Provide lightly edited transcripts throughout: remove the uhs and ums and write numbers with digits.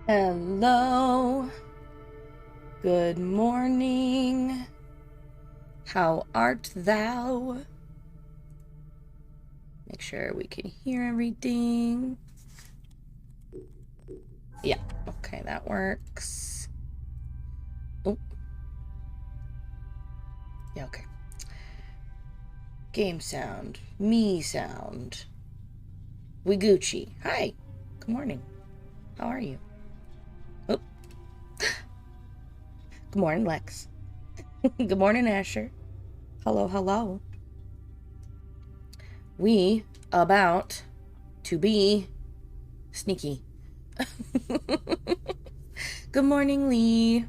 Hello. Good morning. How art thou? Make sure we can hear everything. Yeah, okay, that works. Oh. Yeah, okay. Game sound. Me sound. We Gucci. Hi. Good morning. How are you? Oh. Good morning, Lex. Good morning, Asher. Hello, hello. We about to be sneaky. Good morning, Lee.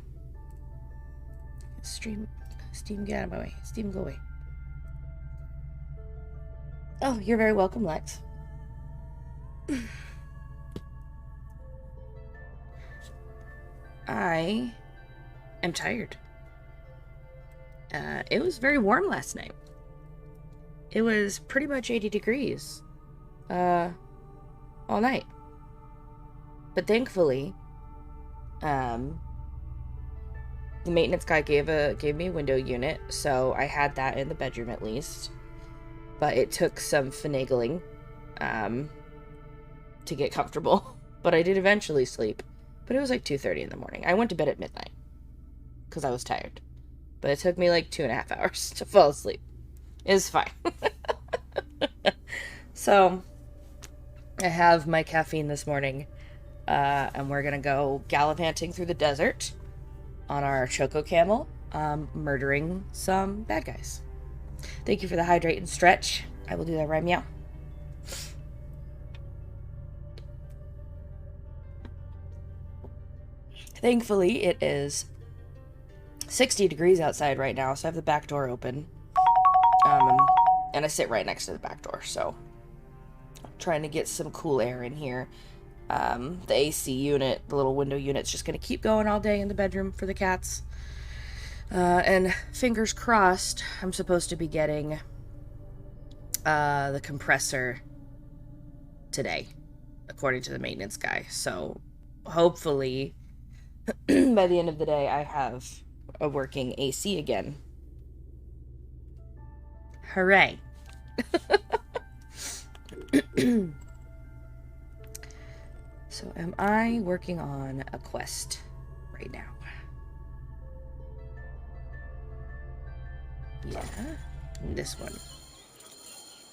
Steam, get out of my way. Steam, go away. Oh, you're very welcome, Lex. I am tired. It was very warm last night. It was pretty much 80 degrees. All night. But thankfully, the maintenance guy gave me a window unit, so I had that in the bedroom at least. But it took some finagling, to get comfortable. But I did eventually sleep. But it was like 2:30 in the morning. I went to bed at midnight because I was tired. But it took me like 2.5 hours to fall asleep. It was fine. So, I have my caffeine this morning, and we're gonna go gallivanting through the desert on our Choco Camel, murdering some bad guys. Thank you for the hydrate and stretch. I will do that right meow. Thankfully, it is 60 degrees outside right now, so I have the back door open. And I sit right next to the back door, so I'm trying to get some cool air in here. The AC unit, the little window unit's just going to keep going all day in the bedroom for the cats. And fingers crossed, I'm supposed to be getting the compressor today, according to the maintenance guy. So hopefully by the end of the day, I have a working AC again. Hooray. So am I working on a quest right now? Yeah. This one.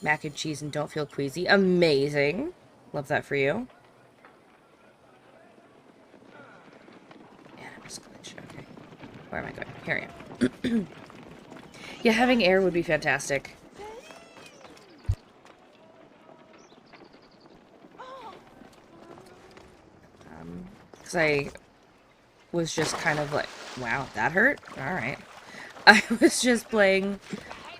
Mac and cheese and don't feel queasy. Amazing. Love that for you. Yeah, I'm just glitch. Okay. Where am I going? Here I am. Yeah, having air would be fantastic. Because I was just kind of like, wow, that hurt? Alright. I was just playing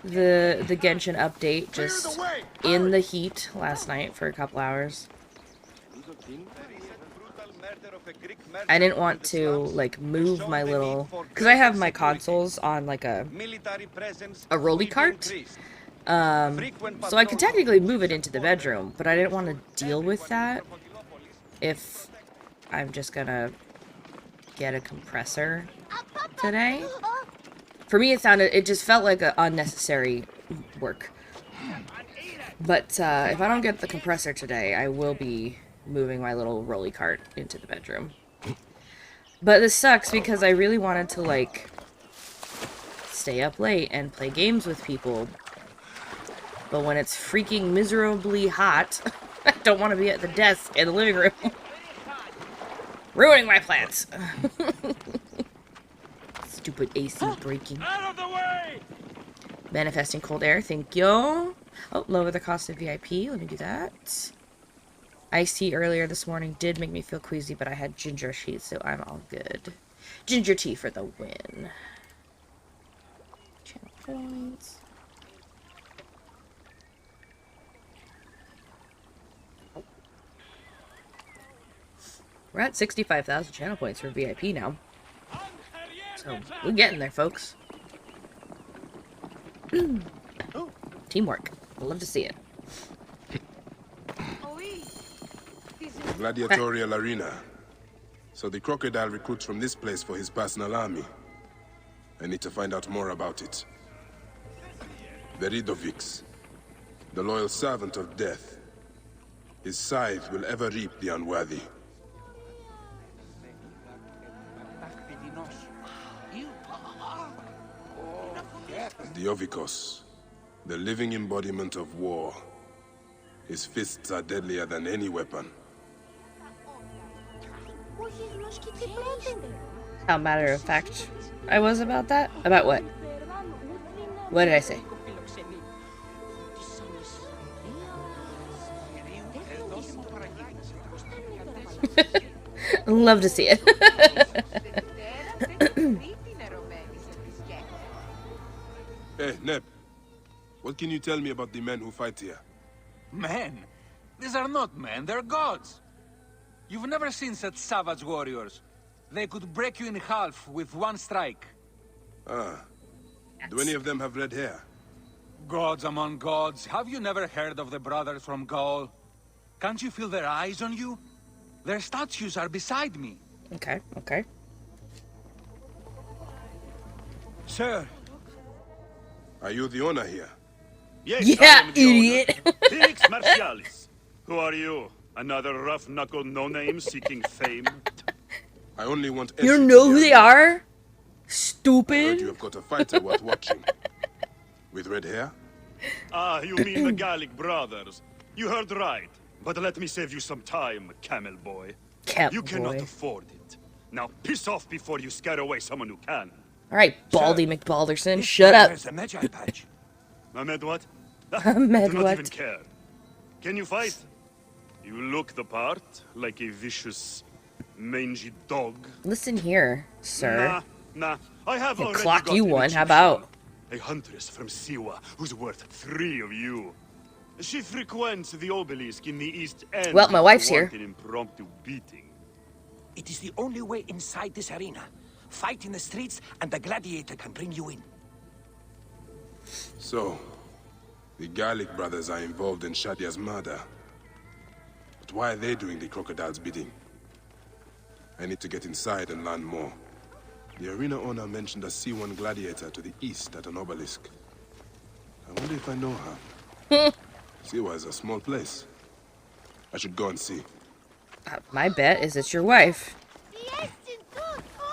the Genshin update just in the heat last night for a couple hours. I didn't want to, like, move my little... Because I have my consoles on, like, a rolly cart. So I could technically move it into the bedroom, but I didn't want to deal with that if I'm just gonna get a compressor today. For me, it just felt like an unnecessary work. But if I don't get the compressor today, I will be moving my little rolly cart into the bedroom. But this sucks because I really wanted to, like, stay up late and play games with people. But when it's freaking miserably hot, I don't want to be at the desk in the living room. Ruining my plans. Stupid AC breaking. Out of the way! Manifesting cold air, thank you. Oh, lower the cost of VIP. Let me do that. Iced tea earlier this morning did make me feel queasy, but I had ginger tea, so I'm all good. Ginger tea for the win. Channel points. We're at 65,000 channel points for VIP now. So, we're getting there, folks. Teamwork. I love to see it. Gladiatorial arena. So the crocodile recruits from this place for his personal army. I need to find out more about it. Veridovix, the loyal servant of death. His scythe will ever reap the unworthy. Diovikos, the living embodiment of war. His fists are deadlier than any weapon. How matter of fact I was about that? About what? What did I say? Love to see it. Hey, Neb. What can you tell me about the men who fight here? Men? These are not men, they're gods. You've never seen such savage warriors. They could break you in half with one strike. Ah. Do any of them have red hair? Gods among gods. Have you never heard of the brothers from Gaul? Can't you feel their eyes on you? Their statues are beside me. Okay, okay. Sir. Are you the owner here? Yes, Yeah, idiot. Felix Martialis. Who are you? Another rough-knuckled no-name seeking fame? I only want You entry know to who the they arena. are? I heard you Stupid. have got a fighter worth watching. With red hair? Ah, you mean the Gallic brothers. You heard right. But let me save you some time, camel boy. Camel You cannot boy. afford it. Now piss off before you scare away someone who can. Alright, Baldy McBalderson, shut up. There's a Magi patch. Ahmed what? Ahmed Do not what? even care. Can you fight? You look the part, like a vicious, mangy dog. Listen here, sir. Nah. I have I'll already clock got you an one, how Egyptian, about? a huntress from Siwa who's worth 3 of you. She frequents the obelisk in the East End. Well, my wife's if you here. want an impromptu beating. It is the only way inside this arena. Fight in the streets, and the gladiator can bring you in. So, the Gallic brothers are involved in Shadia's murder. But why are they doing the crocodile's bidding? I need to get inside and learn more. The arena owner mentioned a C1 gladiator to the east at an obelisk. I wonder if I know her. Siwa is a small place. I should go and see. My bet is it's your wife.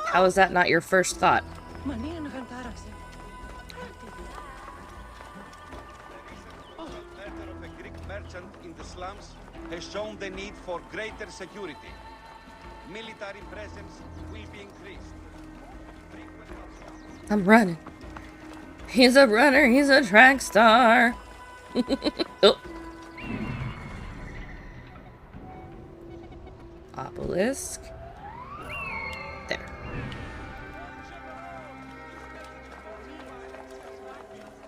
How is that not your first thought? The letter of a Greek merchant in the slums has shown the need for greater security. Military presence will be increased. I'm running. He's a runner, he's a track star. Oh. Obelisk. There.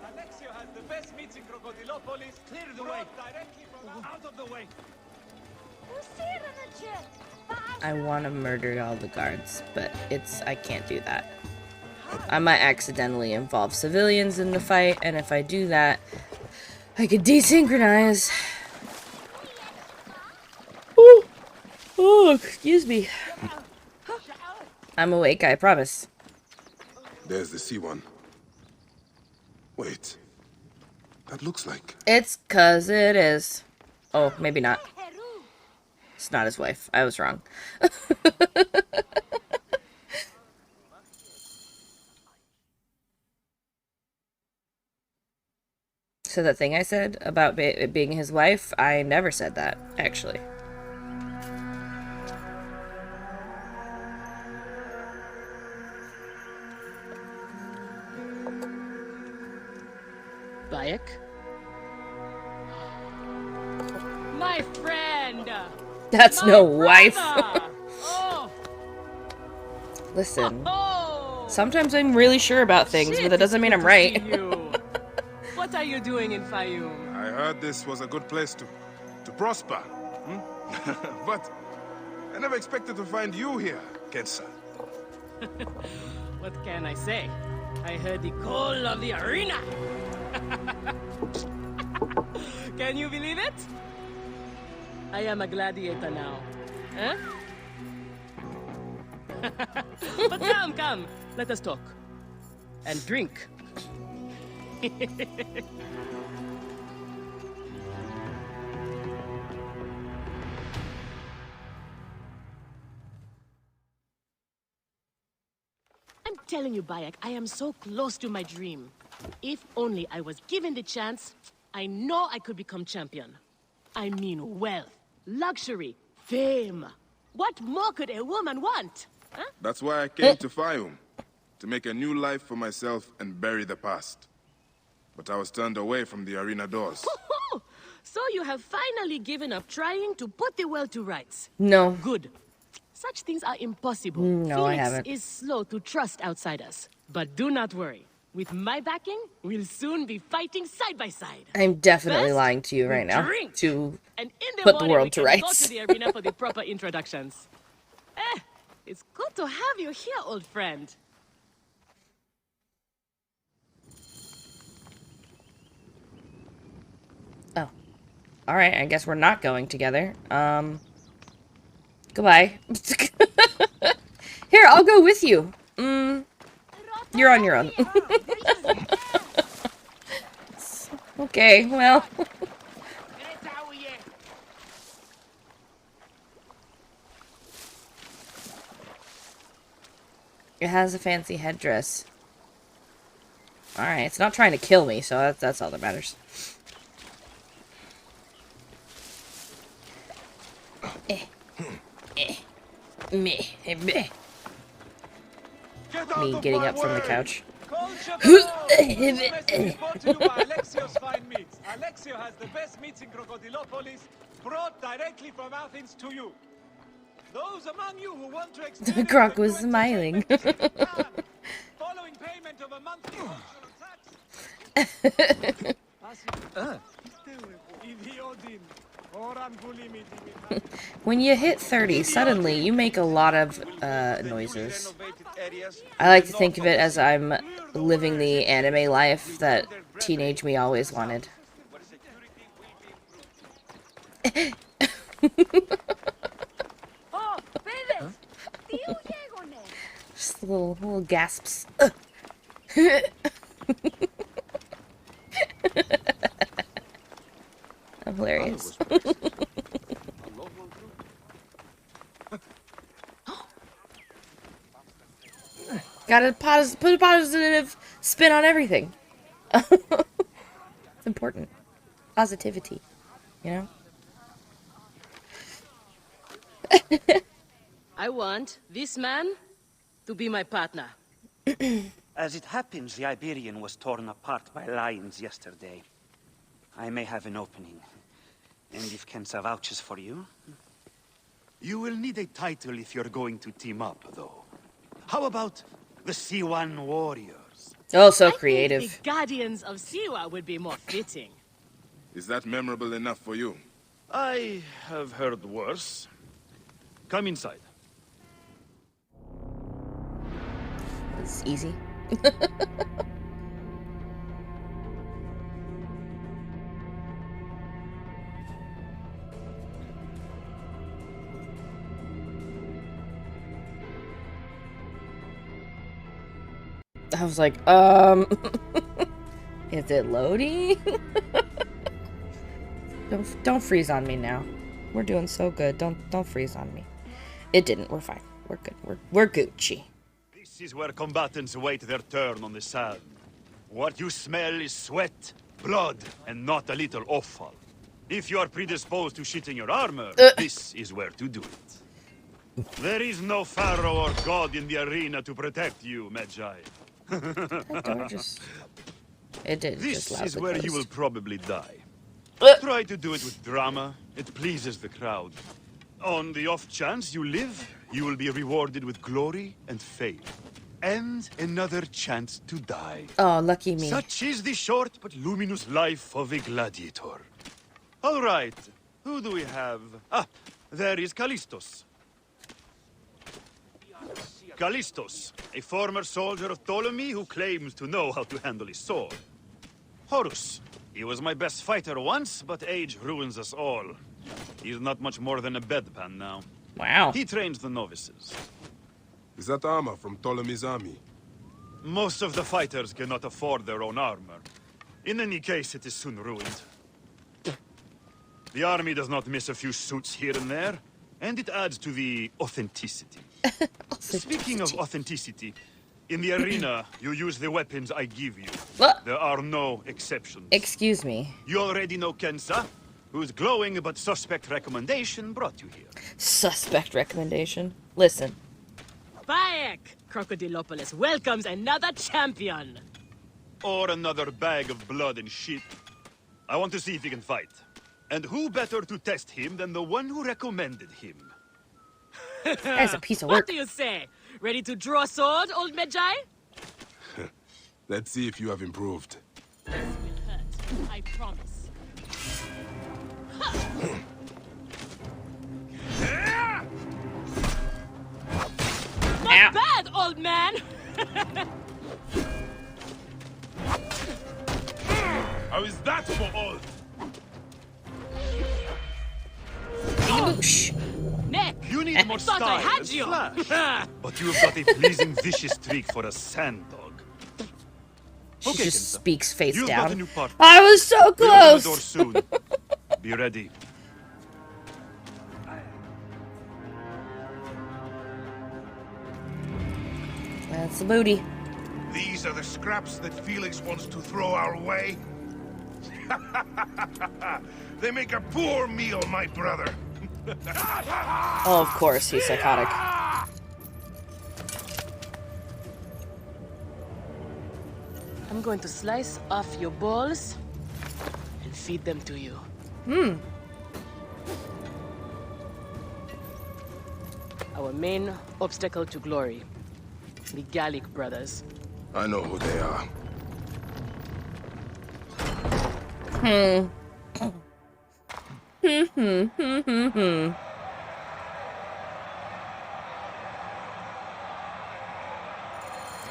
Alexio has the best meats in Crocodilopolis. Clear the way. Directly from out of the way. I want to murder all the guards, but I can't do that. I might accidentally involve civilians in the fight, and if I do that, I could desynchronize. Ooh. Oh, excuse me. I'm awake, I promise. There's the C1. Wait. That looks like... It's 'cause it is. Oh, maybe not. It's not his wife. I was wrong. So that thing I said about it being his wife, I never said that, actually. Bayek? My friend! That's My no wife. brother! Oh! Listen, Oh! sometimes I'm really sure about things, Shit, but that doesn't mean it's I'm good to right. see you. What are you doing in Fayoum? I heard this was a good place to prosper. But I never expected to find you here, Kensa. What can I say? I heard the call of the arena! Can you believe it? I am a gladiator now. Huh? But come, come. Let us talk. And drink. I'm telling you, Bayek, I am so close to my dream. If only I was given the chance, I know I could become champion. I mean wealth, luxury, fame. What more could a woman want? Huh? That's why I came to Fayum. To make a new life for myself and bury the past. But I was turned away from the arena doors. So you have finally given up trying to put the world to rights. No. Good. Such things are impossible. No, I Felix haven't. is slow to trust outsiders. But do not worry. With my backing, we'll soon be fighting side by side. I'm definitely First, lying to you right now. drink. To And in the put the morning, world we to can rights. go to the arena for the proper introductions. It's good to have you here, old friend. Oh. Alright, I guess we're not going together. Goodbye. Here, I'll go with you. You're on your own. Okay, well. It has a fancy headdress. Alright, it's not trying to kill me, so that's all that matters. Me getting up from the couch. Alexio has the best meats in Crocodilopolis, brought directly from Athens to you. Those among you who want to experience Croc was smiling. following payment of a monthly tax. When you hit 30, suddenly you make a lot of noises. I like to think of it as I'm living the anime life that teenage me always wanted. Just little gasps. I'm hilarious. Gotta put a positive spin on everything. It's important. Positivity, you know? I want this man to be my partner. As it happens, the Iberian was torn apart by lions yesterday. I may have an opening. And if Kensa vouches for you... You will need a title if you're going to team up, though. How about the C1 Warriors? Oh, so I think creative. the Guardians of Siwa would be more fitting. Is that memorable enough for you? I have heard worse. Come inside. It's easy. I was like, is it loading? Don't freeze on me now. We're doing so good. Don't freeze on me. It didn't. We're fine. We're good. We're Gucci. This is where combatants wait their turn on the sand. What you smell is sweat, blood, and not a little offal. If you are predisposed to shitting your armor, this is where to do it. There is no pharaoh or god in the arena to protect you, Magi. That door just... It did This just loudly is where you will closed. probably die. Try to do it with drama. It pleases the crowd. On the off chance you live, you will be rewarded with glory and fame. And another chance to die. Oh, lucky me. Such is the short but luminous life of a gladiator. All right, who do we have? Ah, there is Callistos. Callistos, a former soldier of Ptolemy who claims to know how to handle his sword. Horus, he was my best fighter once, but age ruins us all. He's not much more than a bedpan now. Wow. He trains the novices. Is that armor from Ptolemy's army? Most of the fighters cannot afford their own armor. In any case, it is soon ruined. The army does not miss a few suits here and there, and it adds to the authenticity. Speaking of authenticity, in the arena, you use the weapons I give you. What? There are no exceptions. Excuse me. You already know Kensa, whose glowing but suspect recommendation brought you here. Suspect recommendation. Listen. Bayek! Crocodilopolis welcomes another champion! Or another bag of blood and shit. I want to see if he can fight. And who better to test him than the one who recommended him? That's a piece of What work. do you say? Ready to draw a sword, old Medjai? Let's see if you have improved. This will hurt, I promise. Not bad, old man! How is that for all? Boosh. Nick! You need more Thought style I had and you! flash. But you have got a pleasing, vicious streak for a sand dog. She Okay, just Kensa. speaks face You've got a down. new partner. I was so We'll open the door close. soon. Be ready. That's the booty. These are the scraps that Felix wants to throw our way? They make a poor meal, my brother. Oh, of course, he's psychotic. I'm going to slice off your balls and feed them to you. Our main obstacle to glory. The Gallic brothers. I know who they are.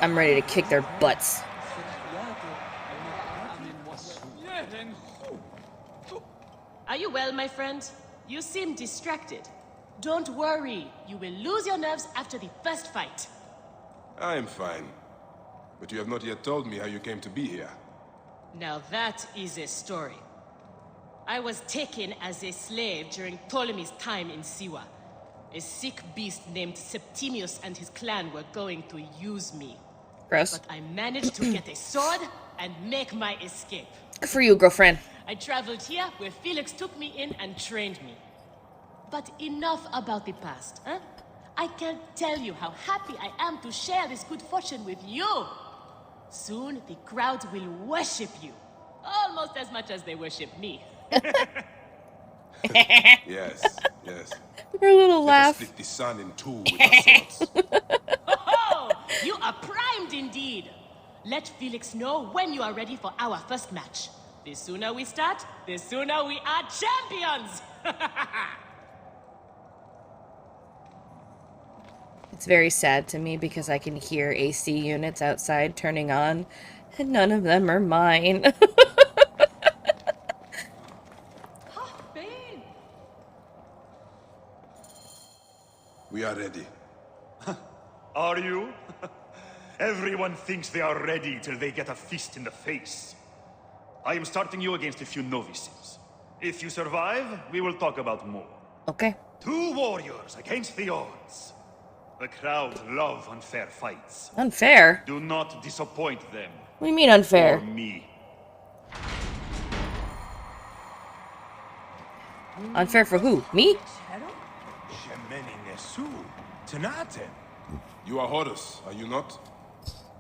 I'm ready to kick their butts. Are you well, my friend? You seem distracted. Don't worry. You will lose your nerves after the first fight. I am fine. But you have not yet told me how you came to be here. Now that is a story. I was taken as a slave during Ptolemy's time in Siwa. A sick beast named Septimius and his clan were going to use me. Gross. But I managed to get a sword and make my escape. Good for you, girlfriend. I traveled here where Felix took me in and trained me. But enough about the past, huh? I can't tell you how happy I am to share this good fortune with you. Soon the crowd will worship you. Almost as much as they worship me. Yes, yes. Her little Let us laugh. split the sun in two with our swords. Oh, you are primed indeed. Let Felix know when you are ready for our first match. The sooner we start, the sooner we are champions. It's very sad to me because I can hear AC units outside turning on, and none of them are mine. We are ready. Are you? Everyone thinks they are ready till they get a fist in the face. I am starting you against a few novices. If you survive, we will talk about more. Okay. 2 warriors against the odds. The crowd love unfair fights. Unfair? Do not disappoint them. What do you mean unfair? Or me. Unfair for who? Me? You are Horus, are you not?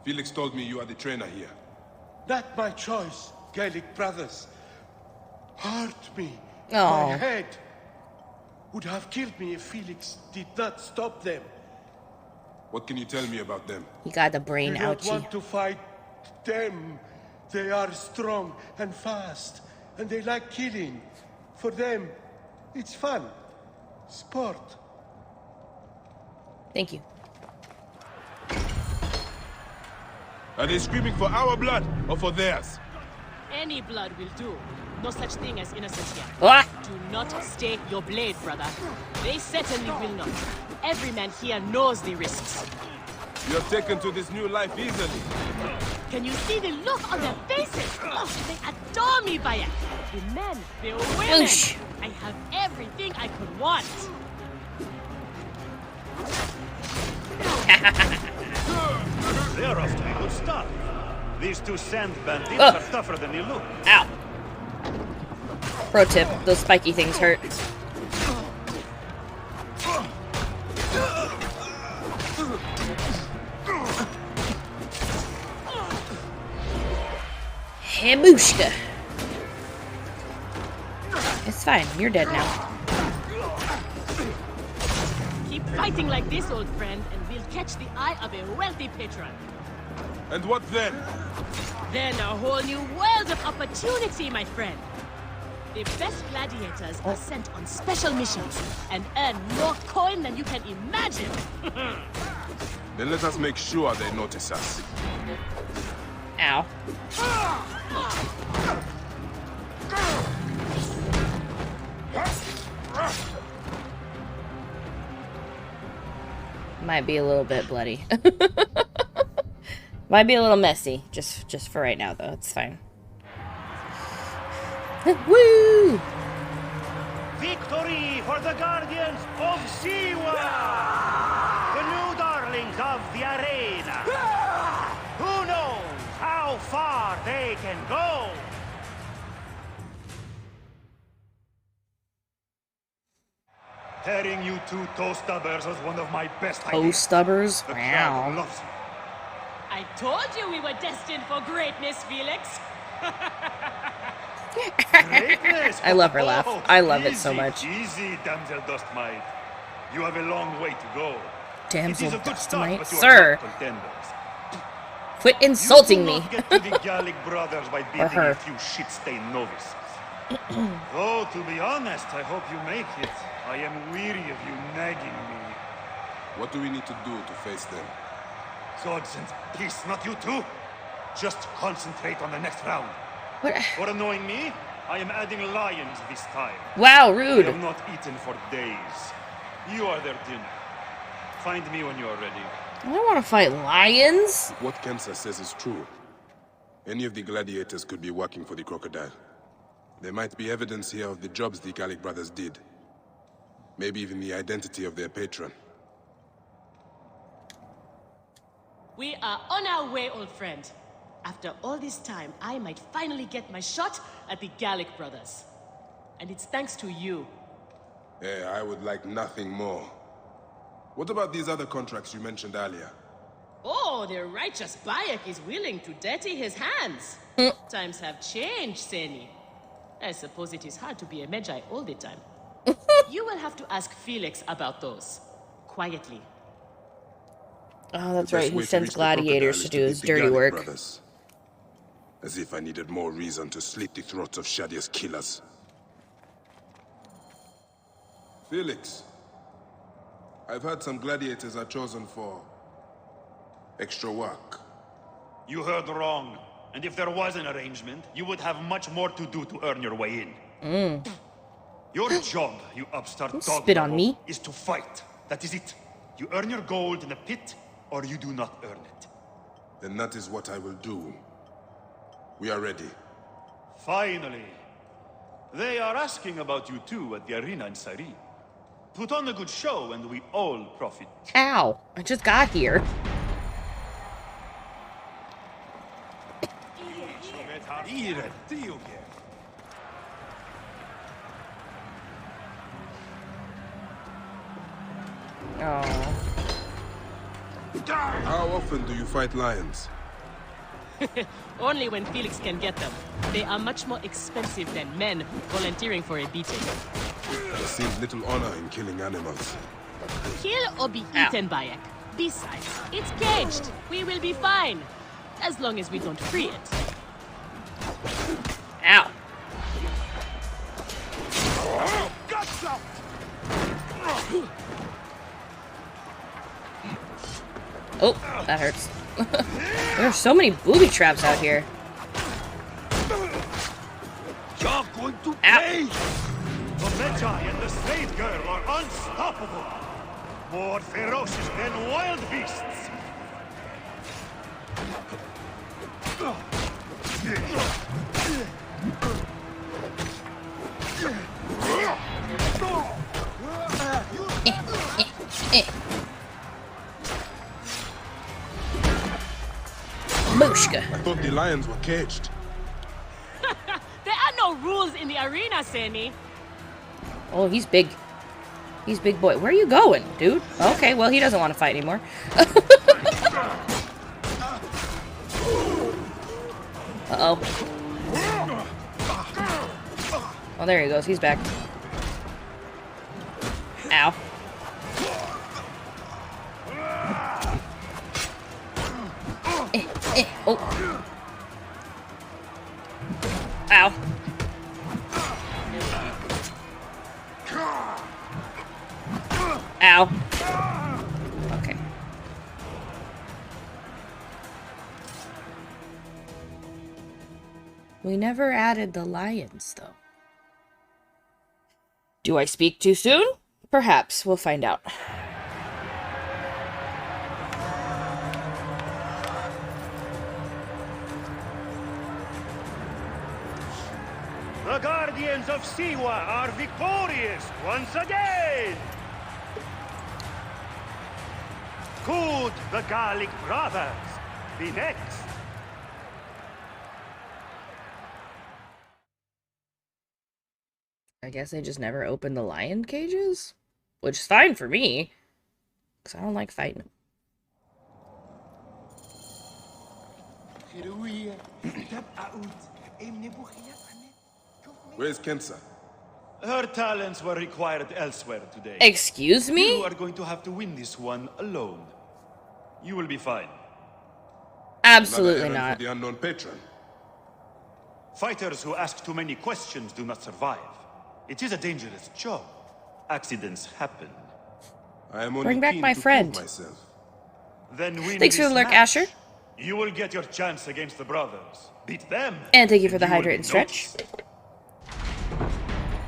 Felix told me you are the trainer here. Not my choice, Gallic brothers. Hurt me. Oh. My head would have killed me if Felix did not stop them. What can you tell me about them? You got the brain I don't ouchie. want to fight them. They are strong and fast, and they like killing. For them, it's fun. Sport. Thank you. Are they screaming for our blood or for theirs? Any blood will do. No such thing as innocence here. What? Do not stay your blade, brother. They certainly will not. Every man here knows the risks. You're taken to this new life easily. Can you see the look on their faces? Oh, they adore me, Bayek. The men, the women. Oosh. I have everything I could want. They're off to a good start. These two sand bandits are tougher than they look. Ow. Pro tip, those spiky things hurt. Hamushka. It's fine, you're dead now. Keep fighting like this, old friend, and we'll catch the eye of a wealthy patron. And what then? Then a whole new world of opportunity, my friend. The best gladiators are sent on special missions and earn more coin than you can imagine. Then let us make sure they notice us. Ow. Might be a little bit bloody. Might be a little messy. Just for right now, though. It's fine. Woo! Victory for the Guardians of Siwa! The new darlings of the arena! Who knows how far they can go? Pairing you two toe-stubbers was one of my best ideas. Toe-stubbers? The Wow. crowd loves you. I told you we were destined for greatness, Felix. Greatness! I love her laugh. I love it Easy, so much. Easy, damsel Dustmite. You have a long way to go. Damsel It is a good start, Dustmite. but you are Sir, not contenders. quit insulting You do me. not get to the Gallic brothers by beating her. a few shit-stained novices. Though, to be honest, I hope you make it. I am weary of you nagging me. What do we need to do to face them? Gods and peace, not you two. Just concentrate on the next round. What? For annoying me, I am adding lions this time. Wow, I rude. have not eaten for days. You are their dinner. Find me when you are ready. I don't want to fight lions. What Kemsa says is true. Any of the gladiators could be working for the crocodile. There might be evidence here of the jobs the Gallic brothers did. Maybe even the identity of their patron. We are on our way, old friend. After all this time, I might finally get my shot at the Gallic brothers. And it's thanks to you. Hey, I would like nothing more. What about these other contracts you mentioned earlier? Oh, the righteous Bayek is willing to dirty his hands. Times have changed, Seni. I suppose it is hard to be a Magi all the time. You will have to ask Felix about those. Quietly. Oh, that's The best right. He way to sends reach the crocodile gladiators is to to do beat his the dirty Gallic work. brothers. As if I needed more reason to slit the throats of Shadia's killers. Felix, I've heard some gladiators are chosen for extra work. You heard wrong. And if there was an arrangement, you would have much more to do to earn your way in. Your job, you upstart Don't dog spit on me. is to fight. That is it. You earn your gold in the pit, or you do not earn it. Then that is what I will do. We are ready. Finally. They are asking about you too at the arena in Sari. Put on a good show and we all profit. Ow. I just got here. Oh. How often do you fight lions? Only when Felix can get them. They are much more expensive than men volunteering for a beating. There seems little honor in killing animals. Kill or be eaten, Bayek. Besides, it's caged. We will be fine. As long as we don't free it. Ow. Oh, that hurts. There are so many booby traps out here. You're going to pay! The Magi and the slave girl are unstoppable! More ferocious than wild beasts! Mooshka. I thought the lions were caged. There are no rules in the arena, Sammy. Oh, he's big. He's big boy. Where are you going, dude? Okay, well, he doesn't want to fight anymore. Uh-oh. Oh, there he goes. He's back. Ow. Oh. Ow. Ow. Okay. We never added the lions, though. Do I speak too soon? Perhaps. We'll find out. The Guardians of Siwa are victorious once again! Could the Gallic brothers be next? I guess they just never opened the lion cages? Which is fine for me. Because I don't like fighting them. Where's Kensa? Her talents were required elsewhere today. Excuse me? You are going to have to win this one alone. You will be fine. Absolutely Another errand not. for the unknown patron. Fighters who ask too many questions do not survive. It is a dangerous job. Accidents happen. I am only Bring back keen my to friend. prove myself. Then win Thanks for this the lurk, match. Asher. You will get your chance against the brothers. Beat them. And thank you for the you will hydrate be and stretch. noticed.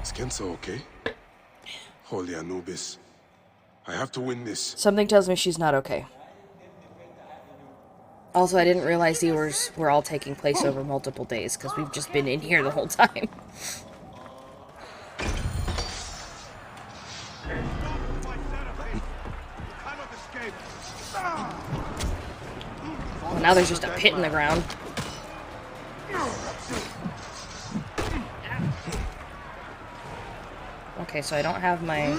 Is Kensa okay? Holy Anubis. I have to win this. Something tells me she's not okay. Also, I didn't realize these were all taking place over multiple days, because we've just been in here the whole time. Well, now there's just a pit in the ground. Okay, so I don't have my...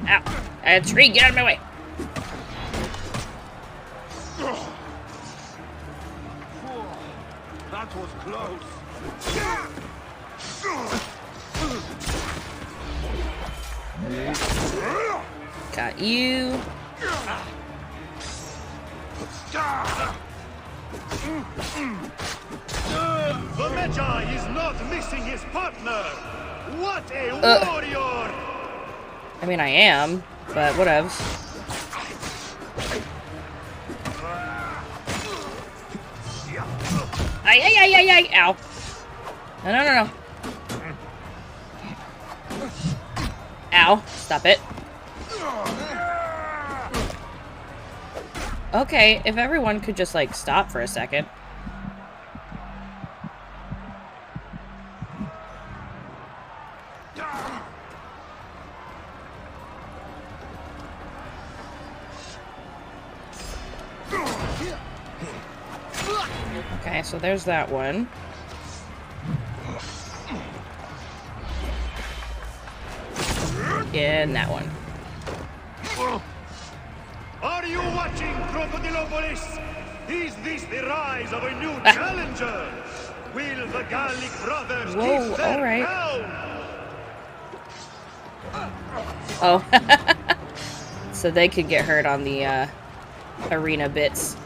Ow! A tree, get out of my way! That was close. Got you. The Magi is not missing his partner. What a warrior! I mean, I am, but whatever. Ay, ay, ay, ay, ay, ow. No, no, no, no. Ow, stop it. Okay, if everyone could just, like, stop for a second. Okay, so there's that one. And that one. Are you watching, Crocodilopolis? Is this the rise of a new challenger? Will the Gallic brothers Whoa, keep their alright. crown? Oh. So they could get hurt on the arena bits.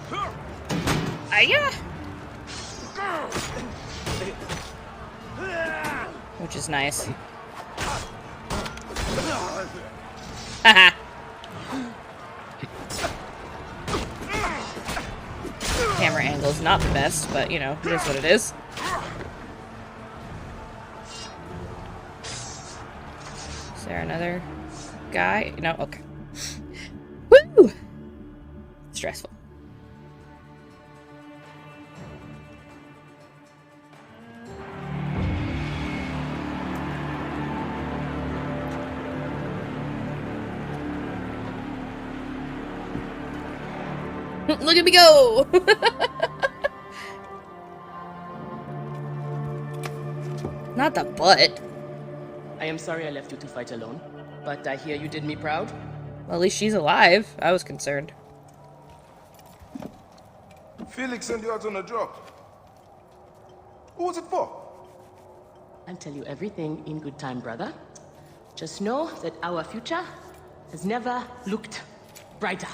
Yeah. Which is nice. Haha. Camera angle's not the best, but you know, it is what it is. Is there another guy? No, okay. Woo! Stressful. Look at me go! Not the butt. I am sorry I left you to fight alone, but I hear you did me proud. Well, at least she's alive. I was concerned. Felix sent you out on a job. Who was it for? I'll tell you everything in good time, brother. Just know that our future has never looked brighter.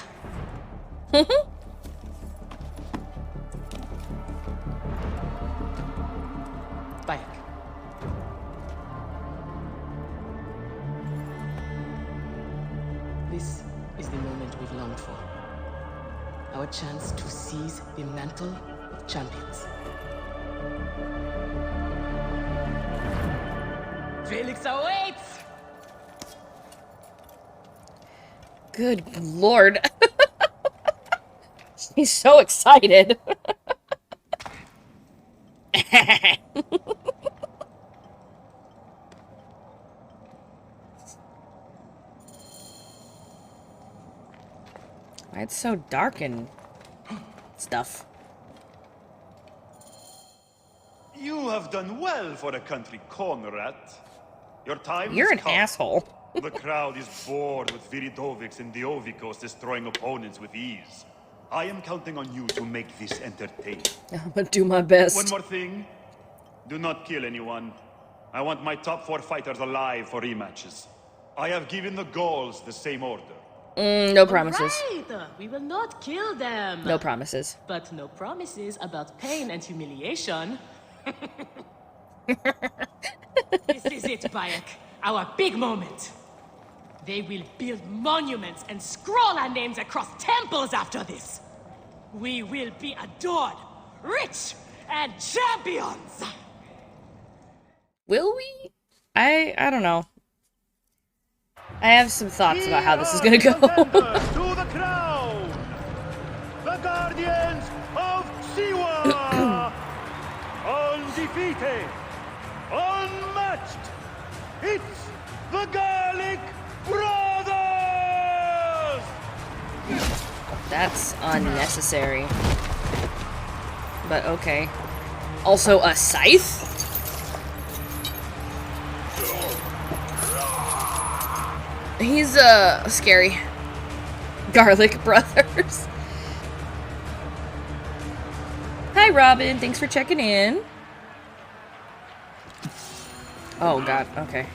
Bayek. This is the moment we've longed for. Our chance to seize the mantle of champions. Felix awaits! Good lord. He's so excited. Why it's so dark and stuff. You have done well for a country corner rat. Your time You're has an come. asshole. The crowd is bored with Viridovics and Diovikos destroying opponents with ease. I am counting on you to make this entertaining. I'm gonna do my best. One more thing. Do not kill anyone. I want my top 4 fighters alive for rematches. I have given the Gauls the same order. No promises. Right. We will not kill them. No promises. But no promises about pain and humiliation. This is it, Bayek. Our big moment. They will build monuments and scroll our names across temples after this. We will be adored, rich, and champions. Will we? I don't know. I have some thoughts about how this is gonna go. To the crown, the guardians of Siwa, undefeated, unmatched. It's the Galactic brothers. That's unnecessary. But okay. Also a scythe? He's, scary. Garlic brothers. Hi, Robin. Thanks for checking in. Oh, God. Okay.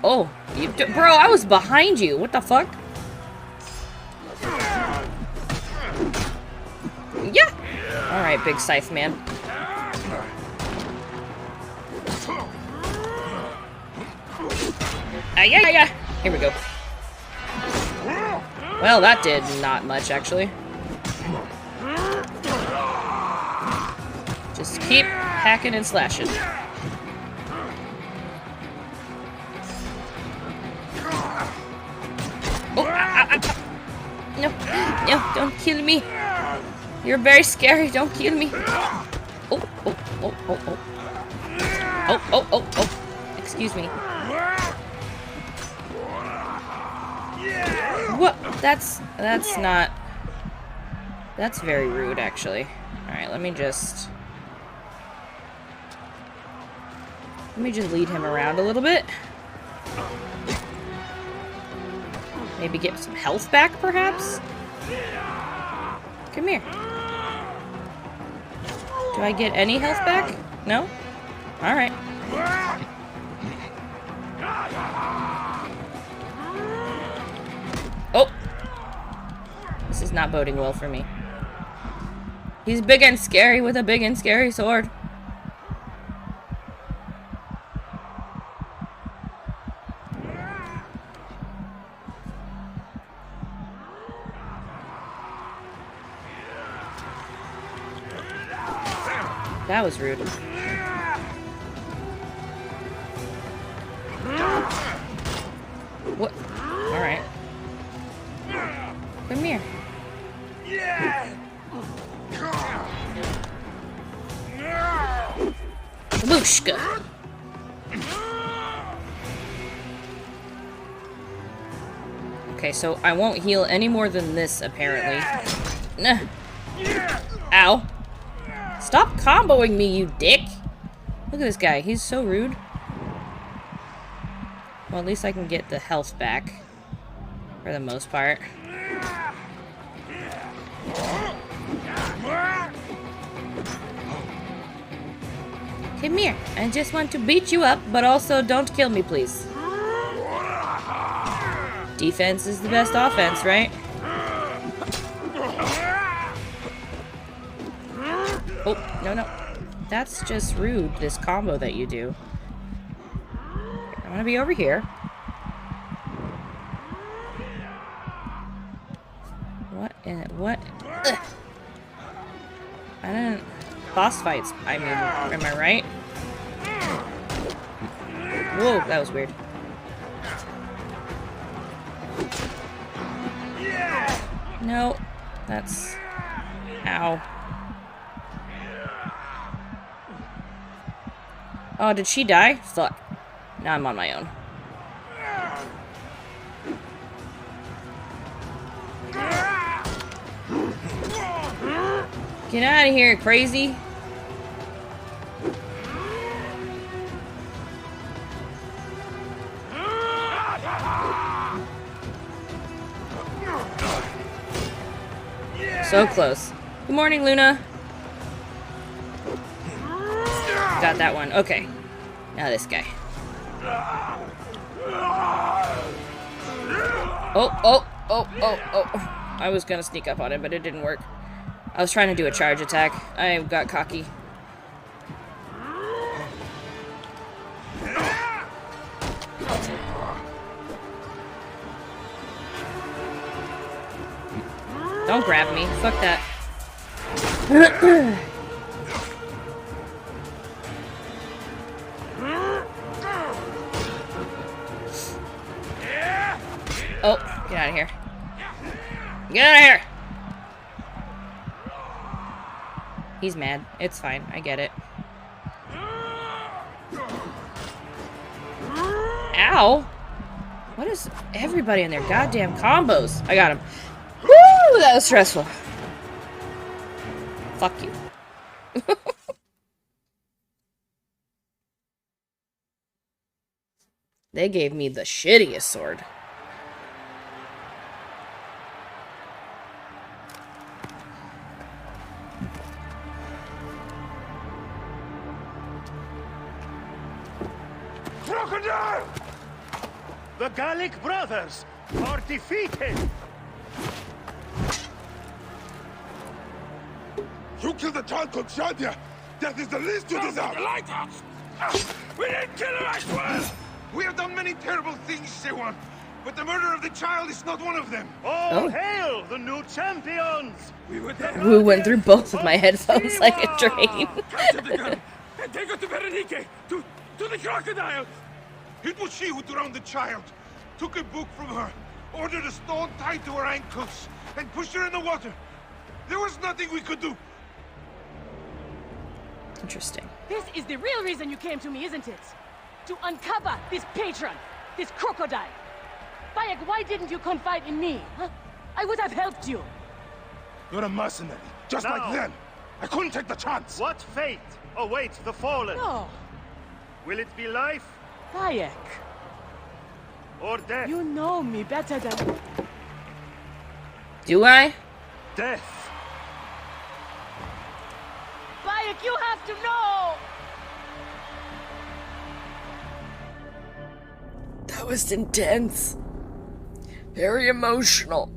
Oh, bro, I was behind you. What the fuck? Yeah. All right, big scythe man. Yeah. Here we go. Well, that did not much, actually. Just keep hacking and slashing. Oh, no, don't kill me. You're very scary. Don't kill me. Oh. Excuse me. What? That's not... That's very rude, actually. Alright, let me just lead him around a little bit. Maybe get some health back, perhaps? Come here. Do I get any health back? No? Alright. Oh! This is not boding well for me. He's big and scary with a big and scary sword. That was rude. What? Alright. Come here. Wooshka. Okay, so I won't heal any more than this, apparently. Nah. Ow. Stop comboing me, you dick! Look at this guy, he's so rude. Well, at least I can get the health back. For the most part. Come here, I just want to beat you up, but also don't kill me, please. Defense is the best offense, right? Oh, no. That's just rude, this combo that you do. I want to be over here. What? Ugh. I don't... Boss fights, I mean, am I right? Whoa, that was weird. No, that's... Ow. Oh, did she die? Fuck. Now I'm on my own. Get out of here, crazy. So close. Good morning, Luna. Got that one. Okay. Now this guy. Oh. I was gonna sneak up on him, but it didn't work. I was trying to do a charge attack. I got cocky. Don't grab me. Fuck that. Oh, get out of here. Get out of here! He's mad. It's fine. I get it. Ow! What is everybody in their goddamn combos? I got him. Woo! That was stressful. Fuck you. They gave me the shittiest sword. Crocodile! The Gallic brothers are defeated! You killed the child called Shadia! Death is the least you deserve! Lighthouse! We didn't kill her, I swear! We have done many terrible things, Sewan, but the murder of the child is not one of them. All hail the new champions! We were there. Who went through both of my headphones like a train. Capture the gun and take her to Berenice, to the crocodile! It was she who drowned the child, took a book from her, ordered a stone tied to her ankles, and pushed her in the water. There was nothing we could do. Interesting. This is the real reason you came to me, isn't it? To uncover this patron, this crocodile. Bayek, why didn't you confide in me? Huh? I would have helped you. You're a mercenary, just like them. I couldn't take the chance. What fate awaits the fallen? No, Will it be life Bayek. or death? You know me better than... Do I? Death. Bayek, you have to know! That was intense. Very emotional.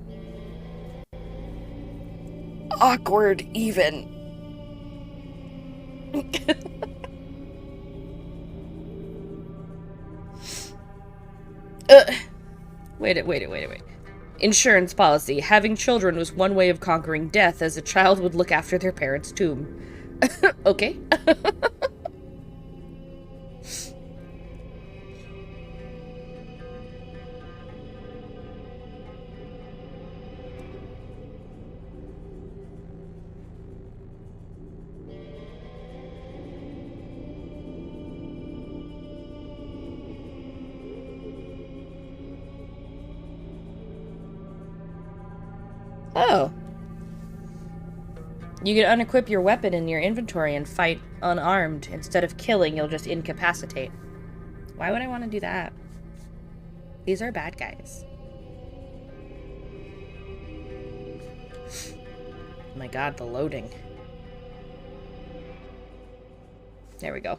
Awkward, even. Wait. Insurance policy. Having children was one way of conquering death, as a child would look after their parents' tomb. Okay. Oh. You can unequip your weapon in your inventory and fight unarmed. Instead of killing, you'll just incapacitate. Why would I want to do that? These are bad guys. Oh my god, the loading. There we go.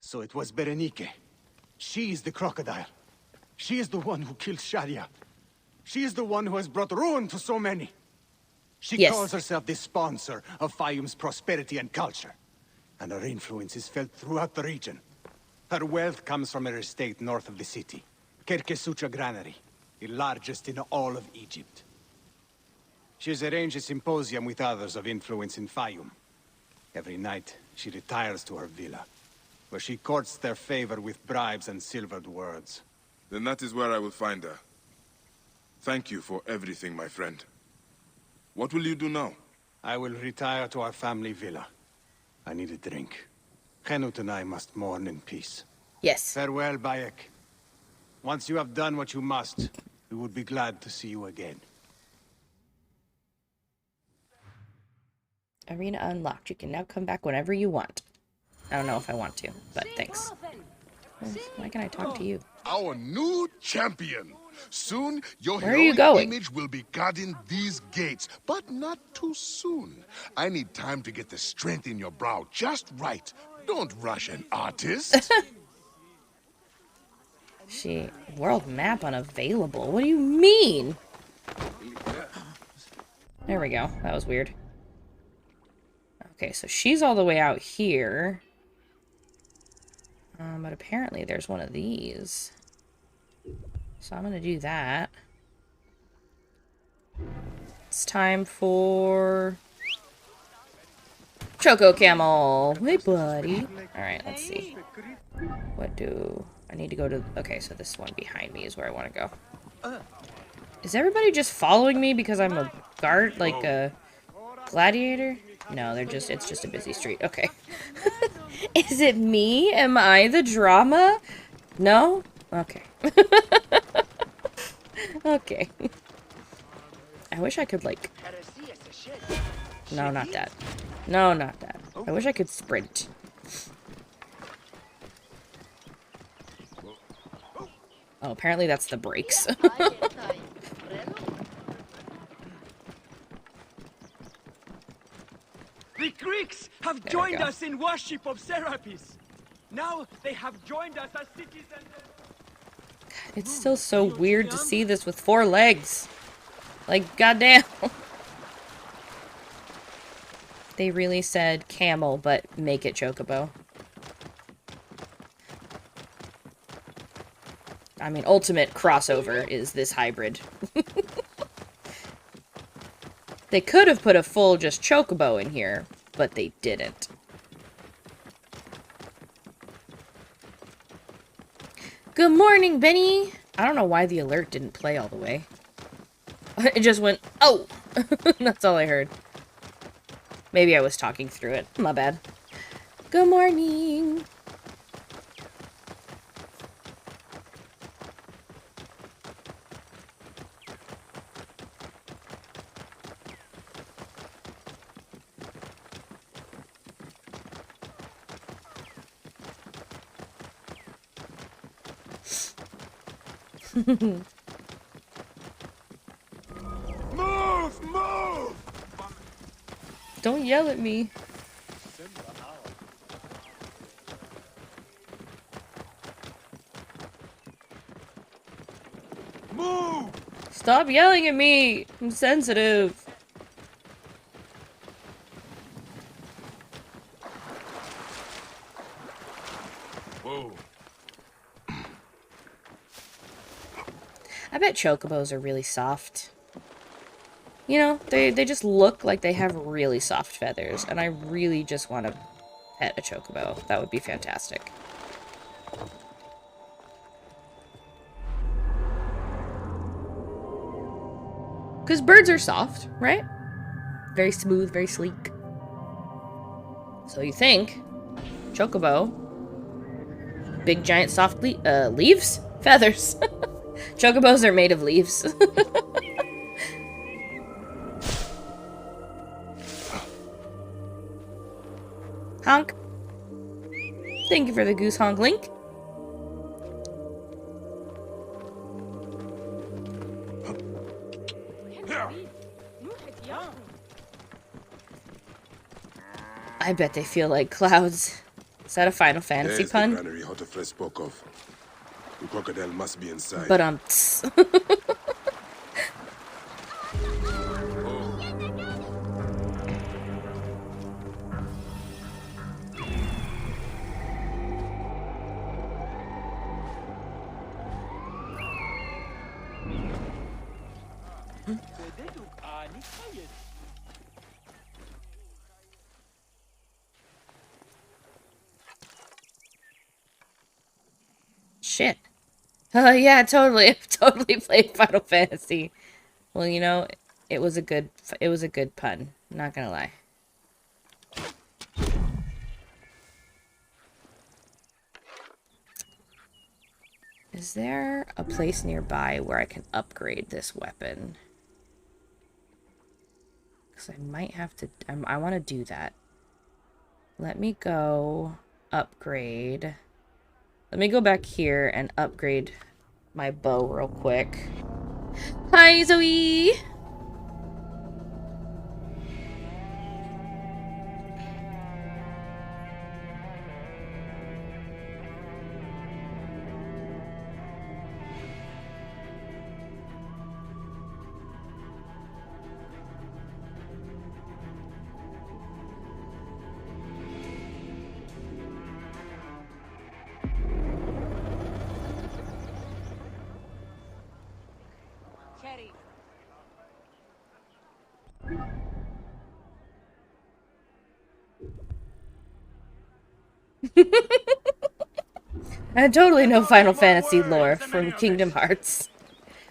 So it was Berenike. She is the crocodile. She is the one who killed Shadia. She is the one who has brought ruin to so many. She calls herself the sponsor of Fayum's prosperity and culture. And her influence is felt throughout the region. Her wealth comes from her estate north of the city. Kerkesucha Granary, the largest in all of Egypt. She has arranged a symposium with others of influence in Fayum. Every night, she retires to her villa, where she courts their favor with bribes and silvered words. Then that is where I will find her. Thank you for everything, my friend. What will you do now? I will retire to our family villa. I need a drink. Henut and I must mourn in peace. Yes. Farewell, Bayek. Once you have done what you must, we would be glad to see you again. Arena unlocked. You can now come back whenever you want. I don't know if I want to, but thanks. Why can I talk to you? Our new champion. Soon, your Where are you heroic going? image will be guarding these gates, but not too soon. I need time to get the strength in your brow just right. Don't rush an artist. World map unavailable. What do you mean? There we go. That was weird. Okay, so she's all the way out here. But apparently there's one of these. So I'm gonna do that. It's time for Choco Camel. Hey, buddy. Alright, let's see. What do I need to go to? Okay, so this one behind me is where I want to go. Is everybody just following me because I'm a guard, like a gladiator? No, it's just a busy street. Okay. Is it me? Am I the drama? No? Okay. Okay. I wish I could, like... No, not that. No, not that. I wish I could sprint. Oh, apparently that's the brakes. The Greeks have joined us in worship of Serapis. Now they have joined us as citizens. It's still so weird to see this with 4 legs. Like, goddamn. They really said camel, but make it chocobo. I mean, ultimate crossover is this hybrid. They could have put a full just chocobo in here, but they didn't. Good morning, Benny! I don't know why the alert didn't play all the way. It just went, oh! That's all I heard. Maybe I was talking through it. My bad. Good morning! Move! Move! Don't yell at me. Move! Stop yelling at me! I'm sensitive. Whoa. I bet chocobos are really soft. You know, they just look like they have really soft feathers, and I really just want to pet a chocobo. That would be fantastic. Because birds are soft, right? Very smooth, very sleek. So you think. Chocobo. Big giant soft leaves? Feathers. Chocobos are made of leaves. Honk. Thank you for the goose honk link. I bet they feel like clouds. Is that a Final Fantasy pun? The granary Hotefre spoke of. The crocodile must be inside. But shit. Oh yeah, totally. I've totally played Final Fantasy. Well, you know, it was a good pun. I'm not gonna lie. Is there a place nearby where I can upgrade this weapon? Because I might have to... I want to do that. Let me go upgrade. Let me go back here and upgrade my bow real quick. Hi, Zoe! I totally know Final Fantasy lore from Kingdom Hearts.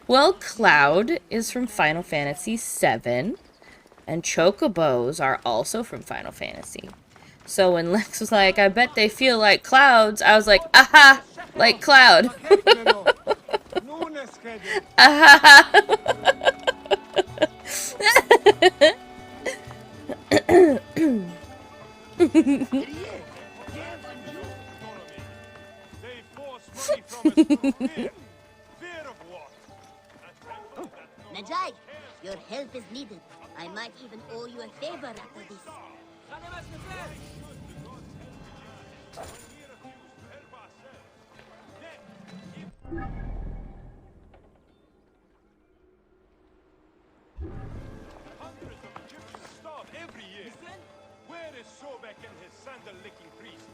Well, Cloud is from Final Fantasy VII, and Chocobos are also from Final Fantasy. So when Lex was like, I bet they feel like clouds, I was like, aha, like Cloud. Aha. Najai, your help is needed. I might even owe you a favor after this. Hundreds of Egyptians starve every year. Where is Sobek and his sandal-licking priests?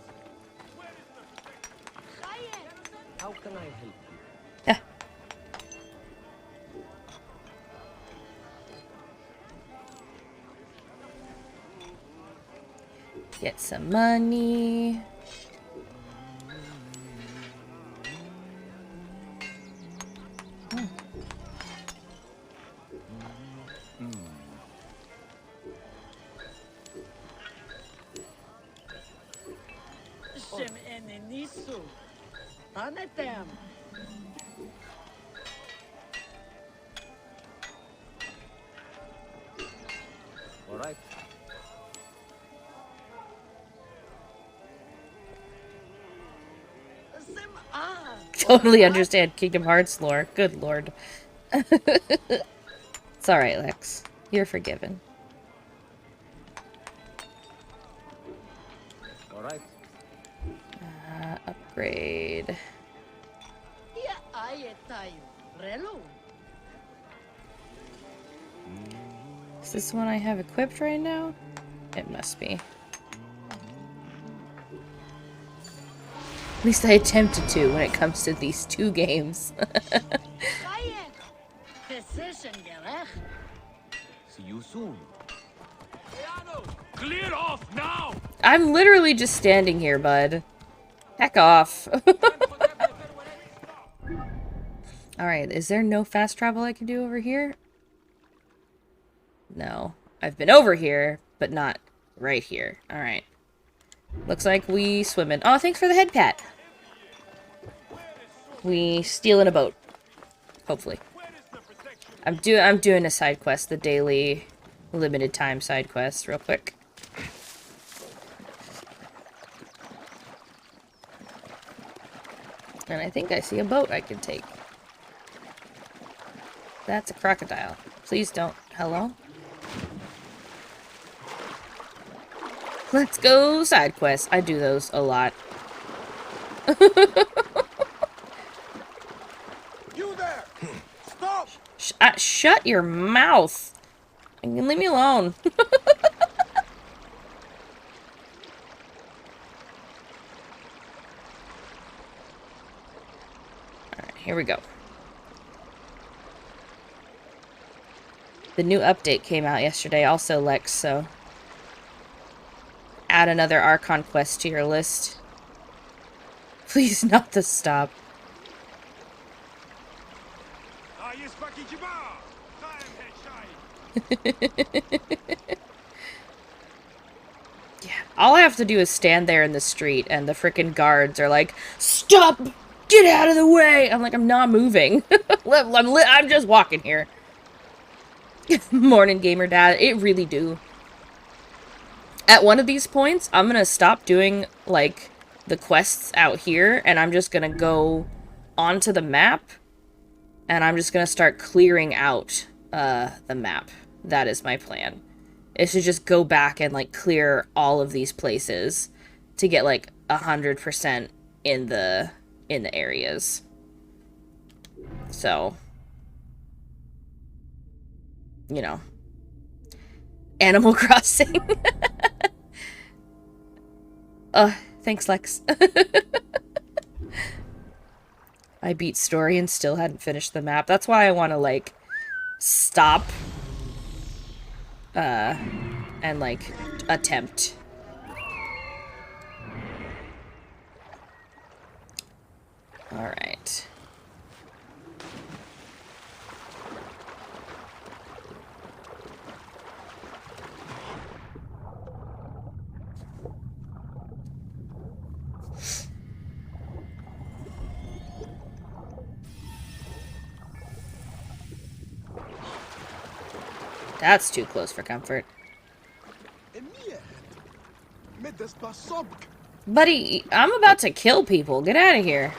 Where is the protection? How can I help you? Get some money. All right. Totally understand Kingdom Hearts lore. Good lord. It's alright, Lex. You're forgiven. All right. Upgrade. Is this one I have equipped right now? It must be. At least I attempted to when it comes to these two games. See you soon. Clear off now! I'm literally just standing here, bud. Heck off. Alright, is there no fast travel I can do over here? No. I've been over here, but not right here. Alright. Looks like we swimming. Oh, thanks for the head pat. We stealing a boat. Hopefully. I'm doing a side quest, the daily limited time side quest, real quick. And I think I see a boat I can take. That's a crocodile. Please don't. Hello? Let's go side quest. I do those a lot. You there! Stop! Shut your mouth. Leave me alone. Alright, here we go. The new update came out yesterday, also, Lex, so add another Archon quest to your list. Please, not the stop. Yeah, all I have to do is stand there in the street, and the frickin' guards are like, "Stop! Get out of the way!" I'm like, I'm not moving. I'm just walking here. Morning, gamer dad. It really do. At one of these points, I'm gonna stop doing, like, the quests out here, and I'm just gonna go onto the map, and I'm just gonna start clearing out, the map. That is my plan. Is to just go back and, like, clear all of these places to get, like, 100% in the areas. So, you know. Animal Crossing. Thanks, Lex. I beat story and still hadn't finished the map. That's why I want to, like, stop. And, like, attempt. Alright. That's too close for comfort. Buddy, I'm about to kill people. Get out of here.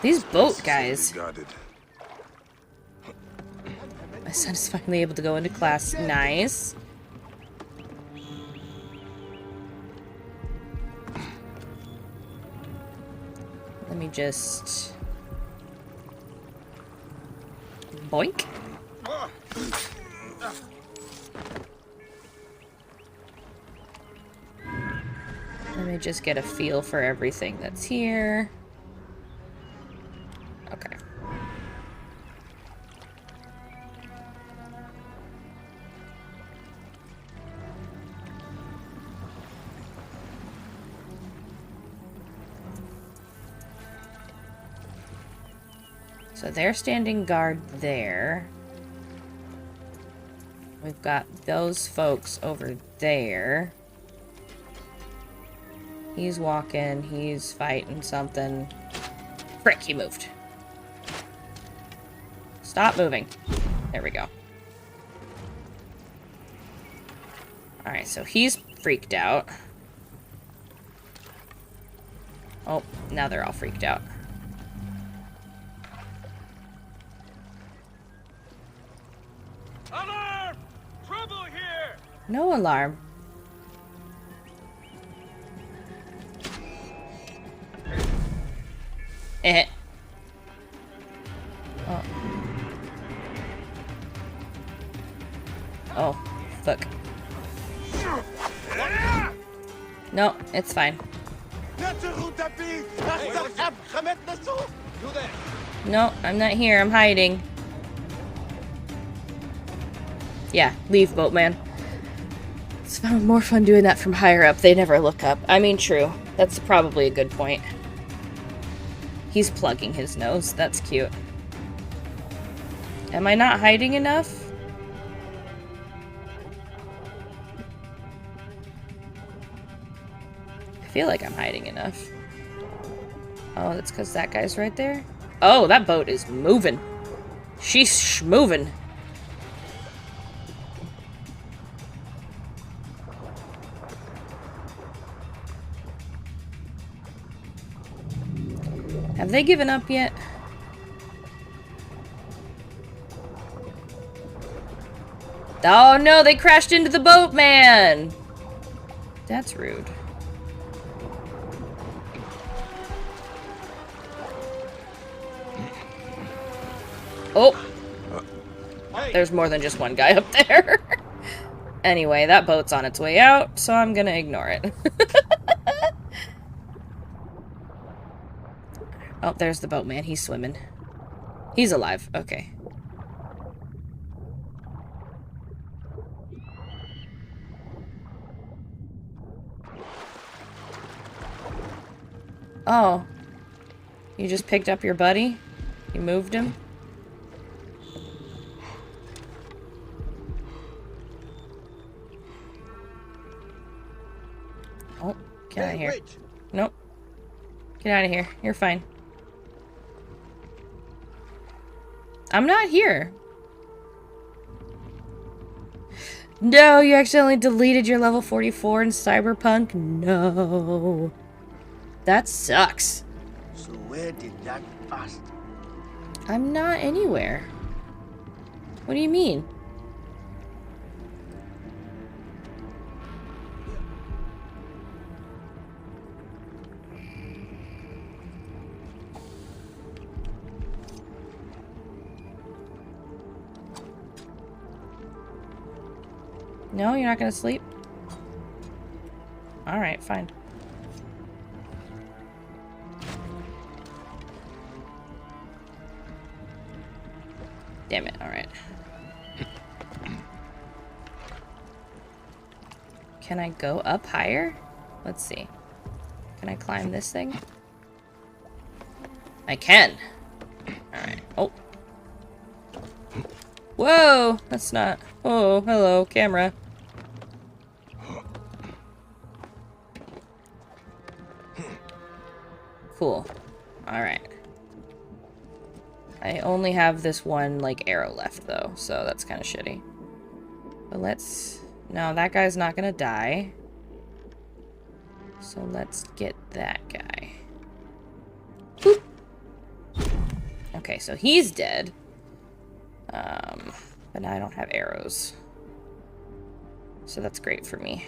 These boat guys. My son is finally able to go into class. Nice. Let me just... boink. Let me just get a feel for everything that's here. Okay. So they're standing guard there. We've got those folks over there. He's walking, he's fighting something. Frick, he moved. Stop moving. There we go. Alright, so he's freaked out. Oh, now they're all freaked out. Alarm! Trouble here! No alarm. Eh. Oh. Oh, fuck. No, it's fine. No, I'm not here. I'm hiding. Yeah, leave, boatman. It's more fun doing that from higher up. They never look up. I mean, true. That's probably a good point. He's plugging his nose. That's cute. Am I not hiding enough? feel like I'm hiding enough. Oh, that's because that guy's right there? Oh, that boat is moving. She's schmoving. Have they given up yet? Oh no, they crashed into the boat, man! That's rude. Oh! There's more than just one guy up there. Anyway, that boat's on its way out, so I'm gonna ignore it. Oh, there's the boatman. He's swimming. He's alive. Okay. Oh. You just picked up your buddy? You moved him? Oh, get out of here. Wait. Nope. Get out of here. You're fine. I'm not here. No, you accidentally deleted your level 44 in Cyberpunk? No. That sucks. So where did that bastard? I'm not anywhere. What do you mean? No, you're not gonna sleep? Alright, fine. Damn it, alright. Can I go up higher? Let's see. Can I climb this thing? I can! Alright. Oh. Whoa! That's not... Oh, hello, camera. Cool. Alright. I only have this one, like, arrow left, though, so that's kind of shitty. But let's... No, that guy's not gonna die. So let's get that guy. Boop. Okay, so he's dead. But now I don't have arrows. So that's great for me.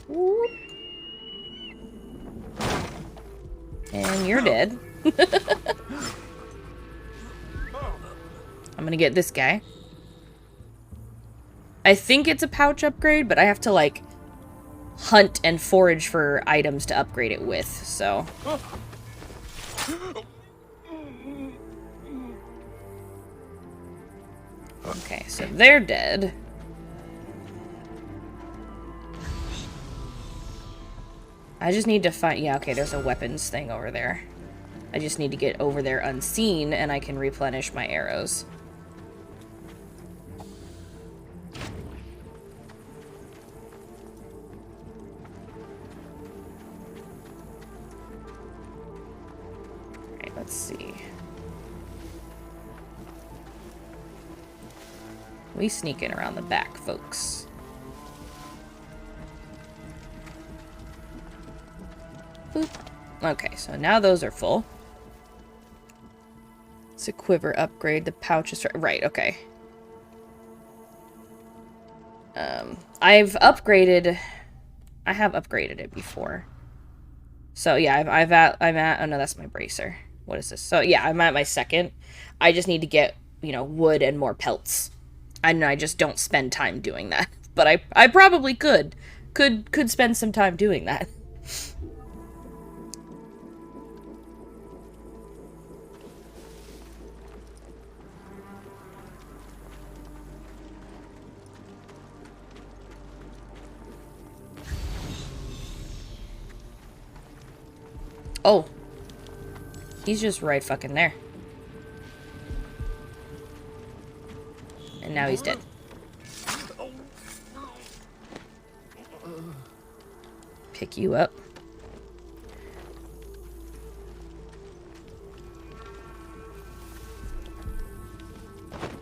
Whoop. And you're dead. I'm gonna get this guy. I think it's a pouch upgrade, but I have to, like, hunt and forage for items to upgrade it with, so... Okay, so they're dead. I just need to find... Yeah, okay, there's a weapons thing over there. I just need to get over there unseen, and I can replenish my arrows. Alright, let's see. We sneaking around the back, folks. Boop. Okay, so now those are full. It's a quiver upgrade. The pouch is... Right, okay. I've upgraded... I have upgraded it before. So, yeah, I'm at... Oh, no, that's my bracer. What is this? So, yeah, I'm at my second. I just need to get, you know, wood and more pelts. And I just don't spend time doing that. But I probably could. Could spend some time doing that. Oh. He's just right fucking there. And now he's dead. Pick you up.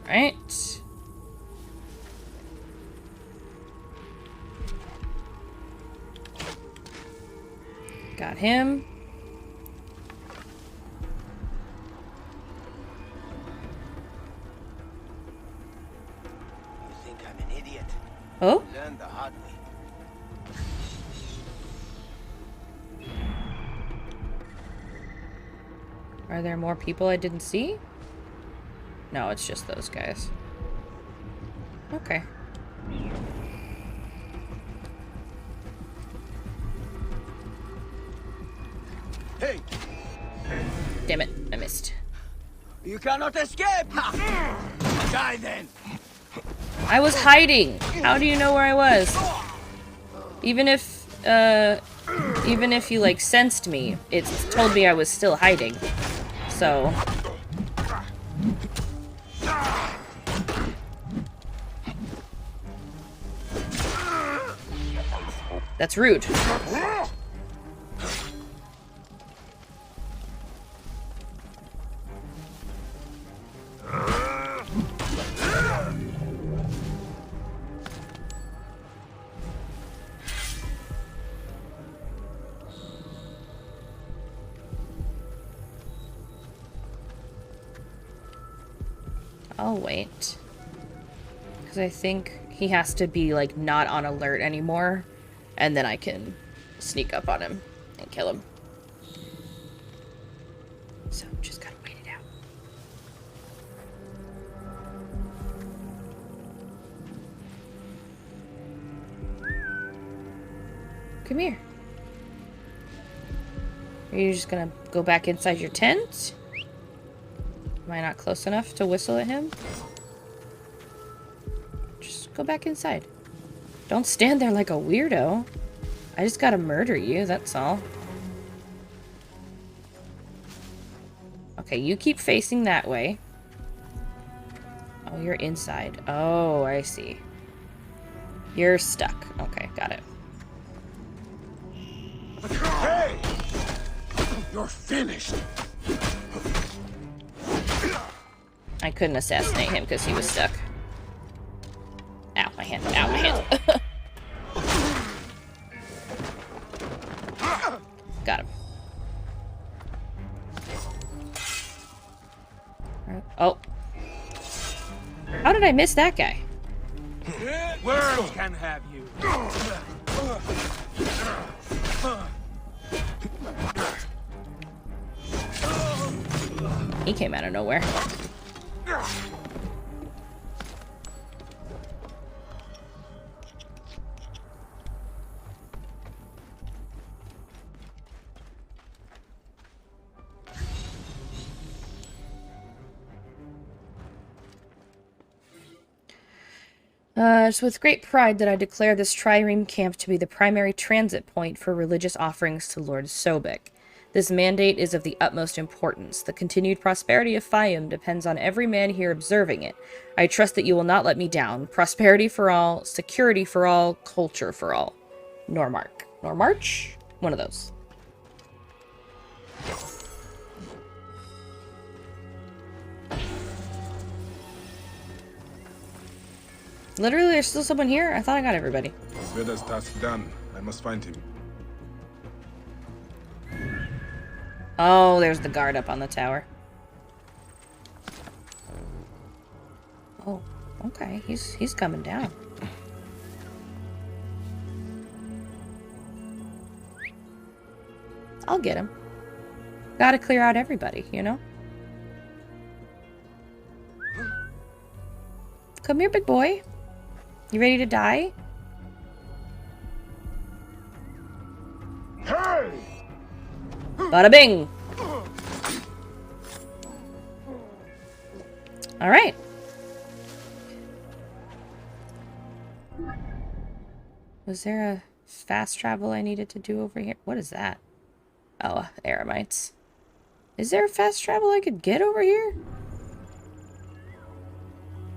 Right. Got him. You think I'm an idiot? Oh? Learn the hard way. Are there more people I didn't see? No, it's just those guys. Okay. Hey! Damn it, I missed. You cannot escape! Die then! I was hiding! How do you know where I was? Even if you, like, sensed me, it told me I was still hiding. So... That's rude. I'll wait. Because I think he has to be, like, not on alert anymore. And then I can sneak up on him and kill him. So, just gotta wait it out. Come here. Are you just gonna go back inside your tent? Am I not close enough to whistle at him? Just go back inside. Don't stand there like a weirdo. I just gotta murder you, that's all. Okay, you keep facing that way. Oh, you're inside. Oh, I see. You're stuck. Okay, got it. Hey! You're finished! I couldn't assassinate him because he was stuck. Ow, my hand. Ow, my hand. Got him. Oh. How did I miss that guy? Worms can have you. He came out of nowhere. It's with great pride that I declare this trireme camp to be the primary transit point for religious offerings to Lord Sobek. This mandate is of the utmost importance. The continued prosperity of Fayum depends on every man here observing it. I trust that you will not let me down. Prosperity for all, security for all, culture for all. Normark. Normarch? One of those. Literally, there's still someone here? I thought I got everybody. Veda's task done. I must find him. Oh, there's the guard up on the tower. Oh, okay. He's coming down. I'll get him. Gotta clear out everybody, you know? Come here, big boy. You ready to die? Hey! Bada bing! Alright. Was there a fast travel I needed to do over here? What is that? Oh, Eremites. Is there a fast travel I could get over here?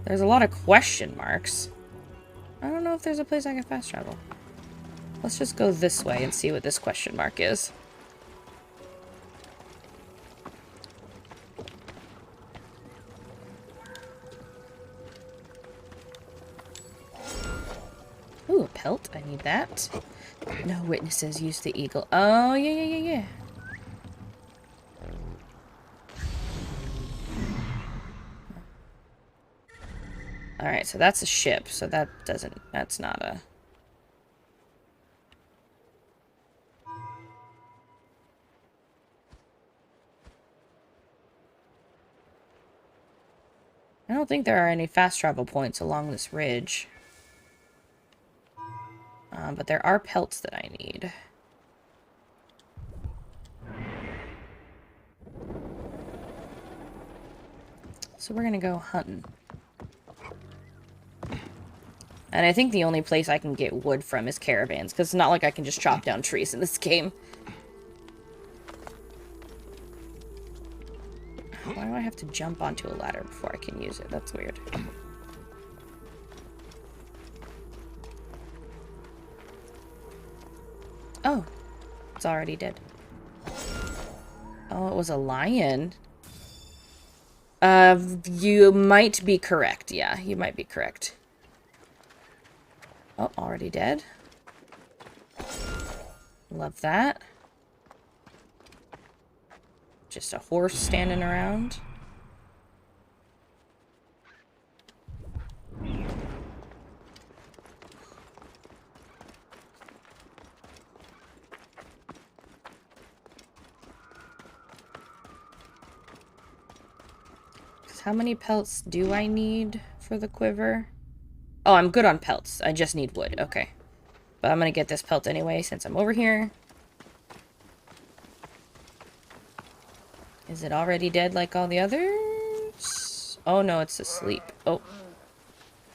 There's a lot of question marks. I don't know if there's a place I can fast travel. Let's just go this way and see what this question mark is. Ooh, a pelt. I need that. No witnesses. Use the eagle. Oh, yeah. Alright, so that's a ship. So that's not a... I don't think there are any fast travel points along this ridge. But there are pelts that I need. So we're gonna go hunting. And I think the only place I can get wood from is caravans, because it's not like I can just chop down trees in this game. Why do I have to jump onto a ladder before I can use it? That's weird. Oh, it's already dead. Oh, it was a lion. You might be correct. Yeah, you might be correct. Oh, already dead. Love that. Just a horse standing around. How many pelts do I need for the quiver? Oh, I'm good on pelts. I just need wood. Okay. But I'm gonna get this pelt anyway since I'm over here. Is it already dead like all the others? Oh no, it's asleep. Oh.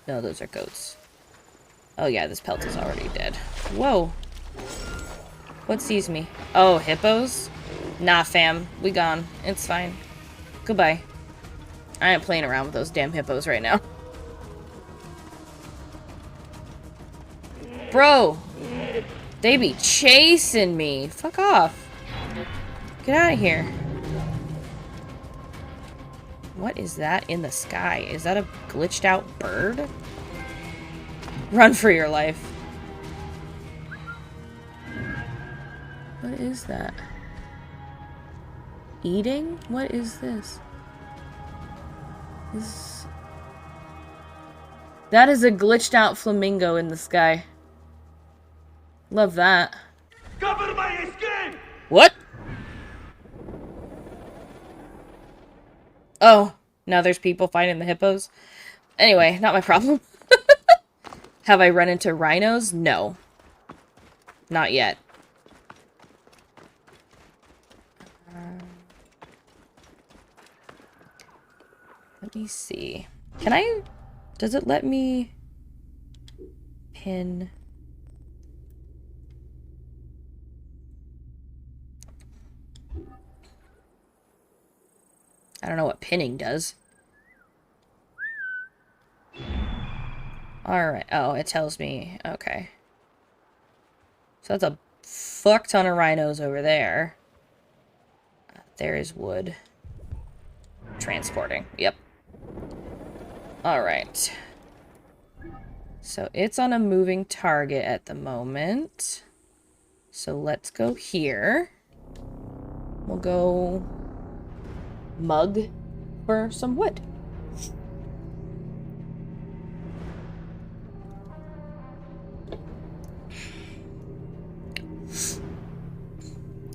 No, those are goats. Oh yeah, this pelt is already dead. Whoa. What sees me? Oh, hippos? Nah, fam. We gone. It's fine. Goodbye. I ain't playing around with those damn hippos right now. Bro! They be chasing me. Fuck off. Get out of here. What is that in the sky? Is that a glitched out bird? Run for your life. What is that? Eating? What is this? That is a glitched out flamingo in the sky. Love that. Cover my escape! What? Oh, now there's people fighting the hippos. Anyway, not my problem. Have I run into rhinos? No. Not yet. Let me see. Can I... Does it let me... pin... I don't know what pinning does. Alright. Oh, it tells me. Okay. So that's a fuck ton of rhinos over there. There is wood. Transporting. Yep. Alright. So it's on a moving target at the moment. So let's go here. We'll go mug for some wood.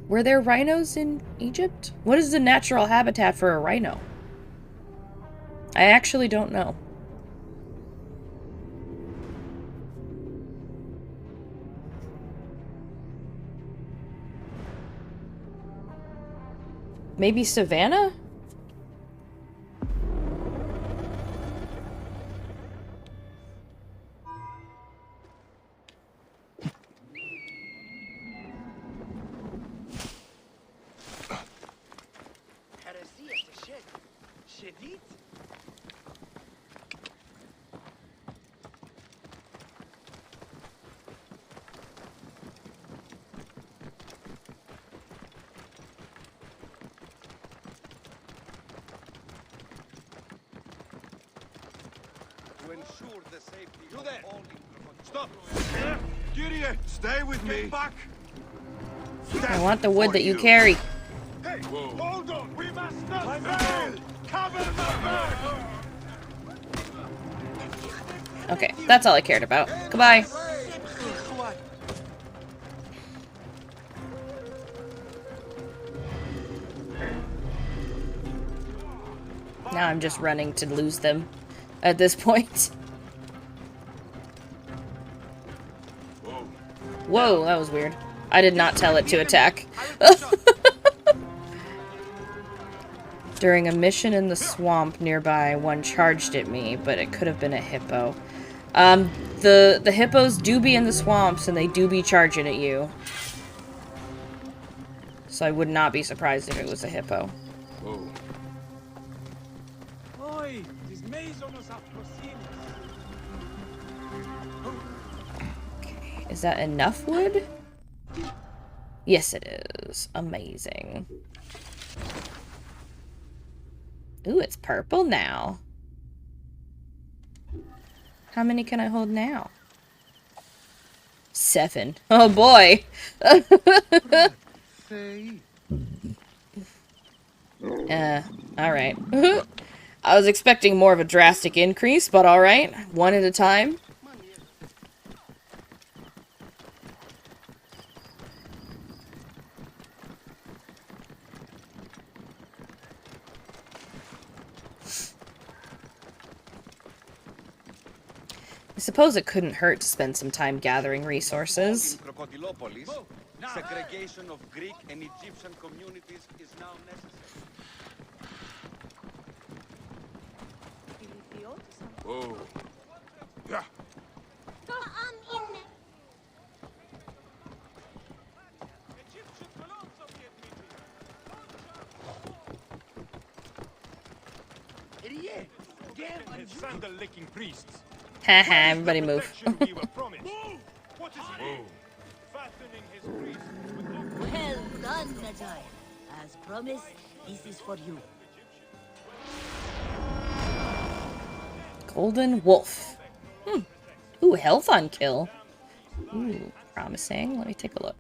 Were there rhinos in Egypt? What is the natural habitat for a rhino? I actually don't know. Maybe savanna? ensure the safety You of there! all in Stop! Gideon, stay with me! Get back! I want the wood that you carry. Hey, hold on! We must not fail! Cover the back! Okay, that's all I cared about. Goodbye. Now I'm just running to lose them at this point. Whoa, that was weird. I did not tell it to attack. During a mission in the swamp nearby, one charged at me, but it could have been a hippo. The hippos do be in the swamps, and they do be charging at you. So I would not be surprised if it was a hippo. Whoa. Okay, is that enough wood? Yes, it is. Amazing. Ooh, it's purple now. How many can I hold now? 7. Oh boy! Alright. I was expecting more of a drastic increase, but alright. One at a time. I suppose it couldn't hurt to spend some time gathering resources. Segregation of Greek and Egyptian communities is now necessary. Whoa. Yeah. Sandal-licking priests. Haha, everybody move. Well done, Magi. As promised, this is for you. Golden Wolf. Ooh, health on kill. Ooh, promising. Let me take a look.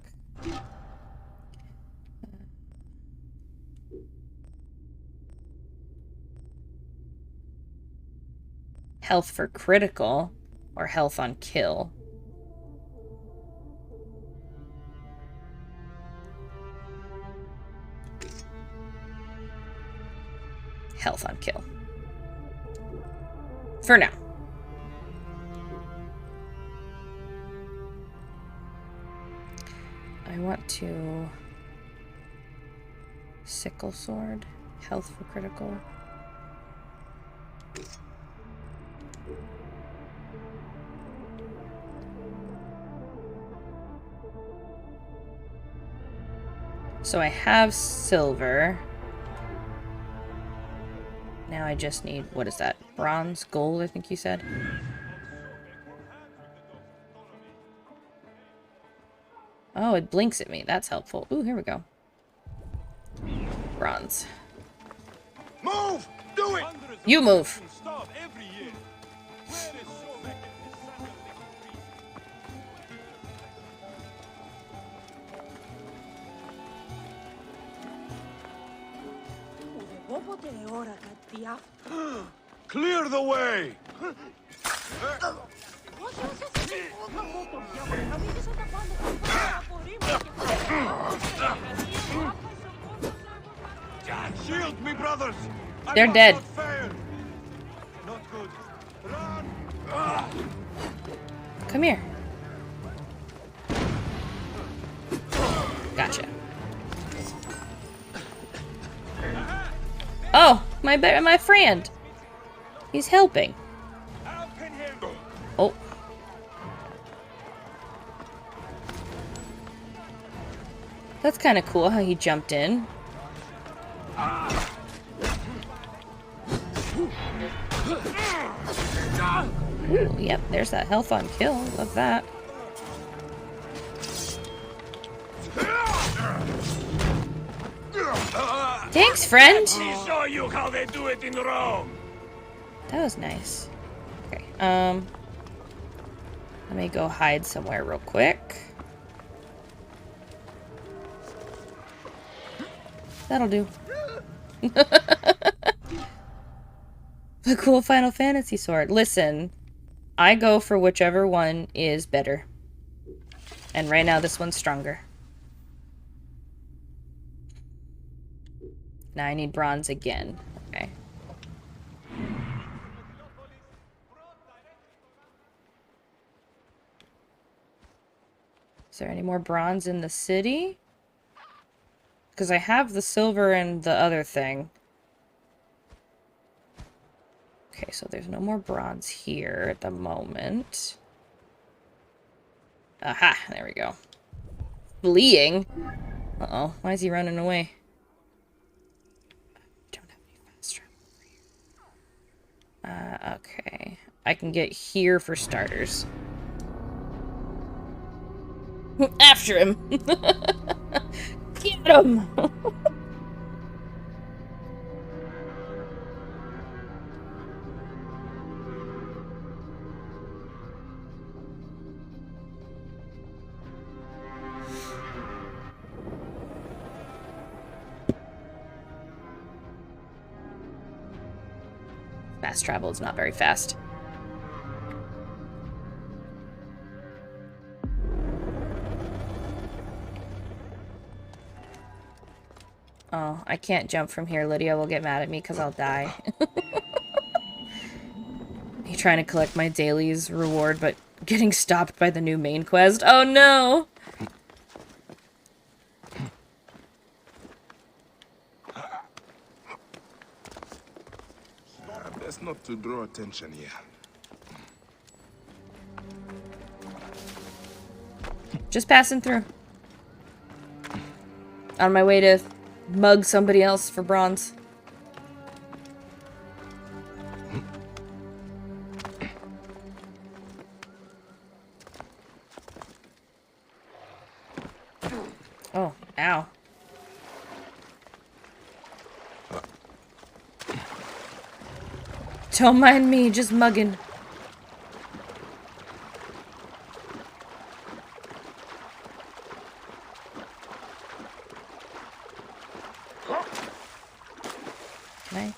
Health for critical or health on kill. Health on kill. For now. I want to... Sickle sword. Health for critical. So I have silver. Now I just need, what is that? Bronze, gold, I think you said. Oh, it blinks at me. That's helpful. Ooh, here we go. Bronze. Move! Do it! You move. Clear the way! Shield me, brothers! They're dead. Not good. Run! Come here. Gotcha. Oh, my friend. He's helping. Oh. That's kind of cool how he jumped in. Ooh, yep, there's that health on kill. Love that. Thanks, friend. Let me show you how they do it in Rome. That was nice. Okay, let me go hide somewhere real quick. That'll do. The cool Final Fantasy sword. Listen, I go for whichever one is better. And right now this one's stronger. Now I need bronze again. Okay. Is there any more bronze in the city? Because I have the silver and the other thing. Okay, so there's no more bronze here at the moment. Aha, there we go. Fleeing? Uh-oh, why is he running away? Don't have any fast travel over here. Okay. I can get here for starters. After him! Get him! Fast travel is not very fast. Oh, I can't jump from here. Lydia will get mad at me because I'll die. You trying to collect my daily's reward, but getting stopped by the new main quest. Oh no! Best not to draw attention here. Just passing through. On my way to mug somebody else for bronze. Oh, ow. Don't mind me, just mugging. Okay.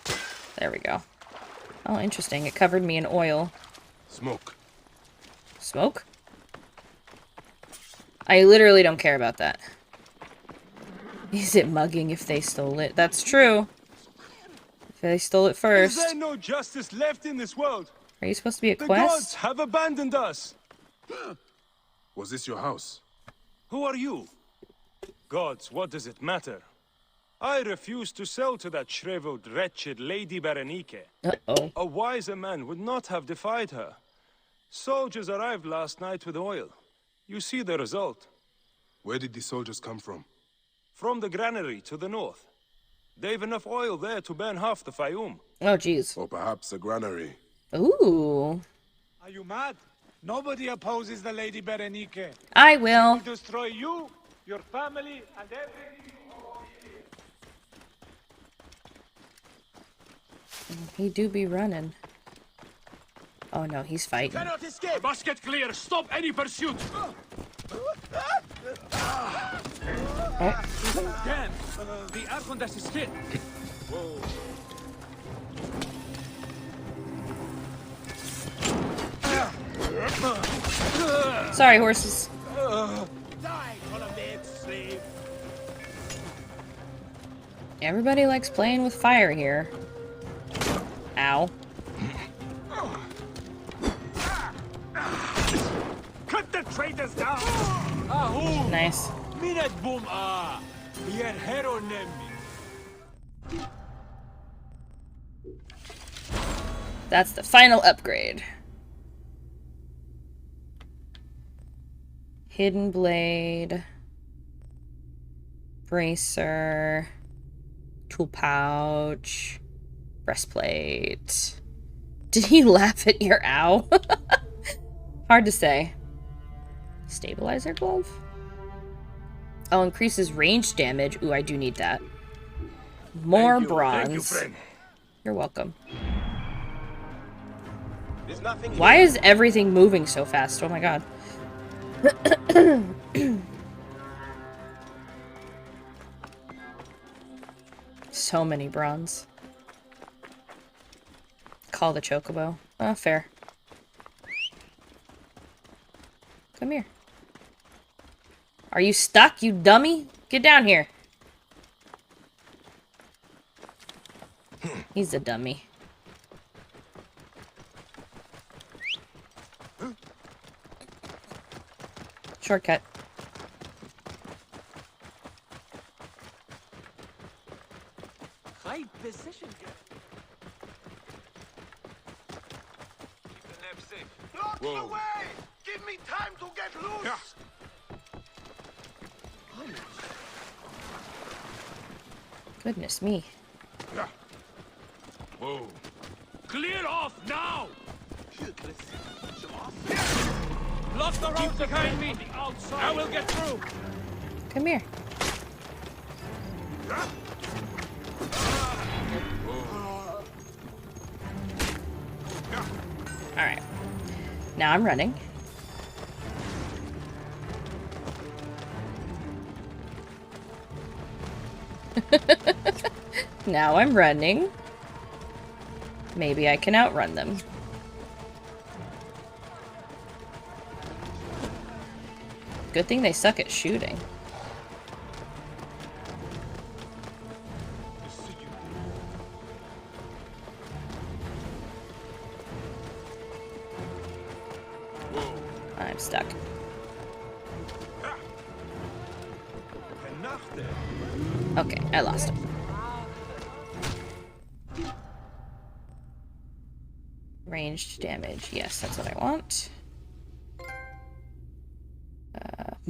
There we go. Oh, interesting. It covered me in oil. Smoke. Smoke? I literally don't care about that. Is it mugging if they stole it? That's true. If they stole it first. Is there no justice left in this world? Are you supposed to be a The quest? gods have abandoned us. Was this your house? Who are you? Gods, what does it matter? I refuse to sell to that shriveled, wretched Lady Berenike. Uh-oh. A wiser man would not have defied her. Soldiers arrived last night with oil. You see the result. Where did the soldiers come from? From the granary to the north. They've enough oil there to burn half the Fayoum. Oh, jeez. Or perhaps a granary. Ooh. Are you mad? Nobody opposes the Lady Berenike. I will. She will destroy you, your family, and everything. He do be running. Oh no, he's fighting. Cannot escape! Must get clear! Stop any pursuit! Oh. Damn! The Arcondas is hit! Whoa. Sorry, horses. Die, Colonnade slave! Everybody likes playing with fire here. Ow. Cut the traitors down! Nice. Minat boom ah! Yer hero nembi. That's the final upgrade. Hidden blade. Bracer. Tool pouch. Breastplate. Did he laugh at your ow? Hard to say. Stabilizer glove? Oh, increases range damage. Ooh, I do need that. More bronze. Thank you, friend. You're welcome. The There's nothing Why here. is everything moving so fast? Oh my god. So many bronze. Call the chocobo. Oh, fair. Come here. Are you stuck, you dummy? Get down here. He's a dummy. Shortcut. High position. Block the way! Give me time to get loose! Goodness me. Whoa. Clear off now! Block the road behind me! I will get through! Come here. Alright. Now I'm running. Now I'm running. Maybe I can outrun them. Good thing they suck at shooting. I'm stuck. Okay, I lost him. Ranged damage. Yes, that's what I want.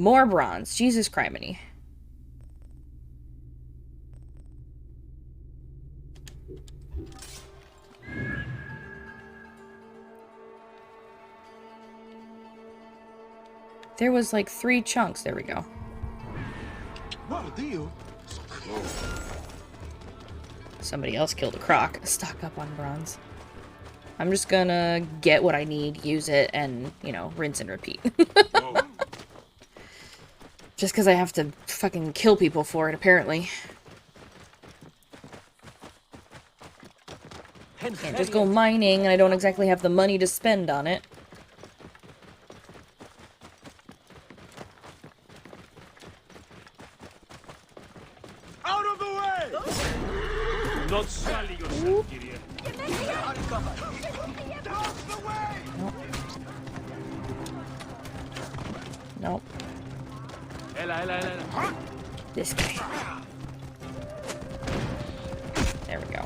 More bronze. Jesus criminy. There was like 3 chunks. There we go. Somebody else killed a croc. Stock up on bronze. I'm just gonna get what I need, use it, and, you know, rinse and repeat. Just because I have to fucking kill people for it, apparently. Can't just go mining, and I don't exactly have the money to spend on it. Out of the way! Do not sully yourself, Gideon. Nope. This guy. There we go.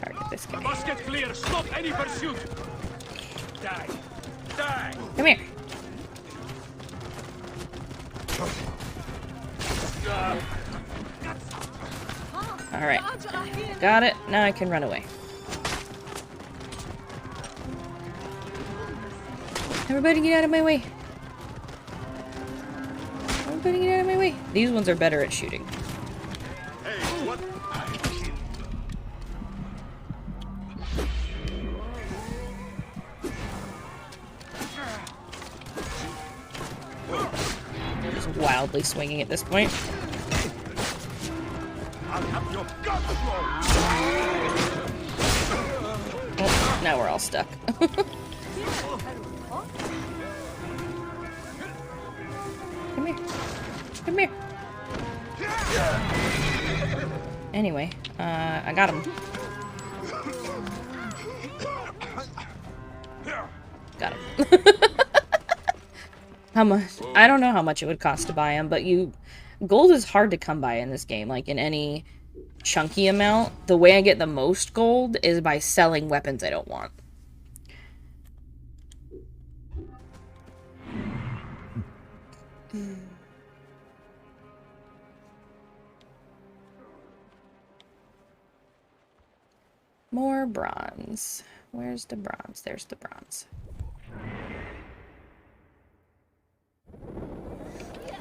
Target this guy. Must get clear. Stop any pursuit. Die. Die. Come here. Alright. Got it. Now I can run away. Everybody get out of my way. Everybody get out of my way. These ones are better at shooting. Hey, what? Just wildly swinging at this point. I'll have your guts Oh, now we're all stuck. Come here. Come here. Anyway, I got him. Got him. How much? I don't know how much it would cost to buy him, but gold is hard to come by in this game, like in any chunky amount. The way I get the most gold is by selling weapons I don't want. More bronze. Where's the bronze? There's the bronze.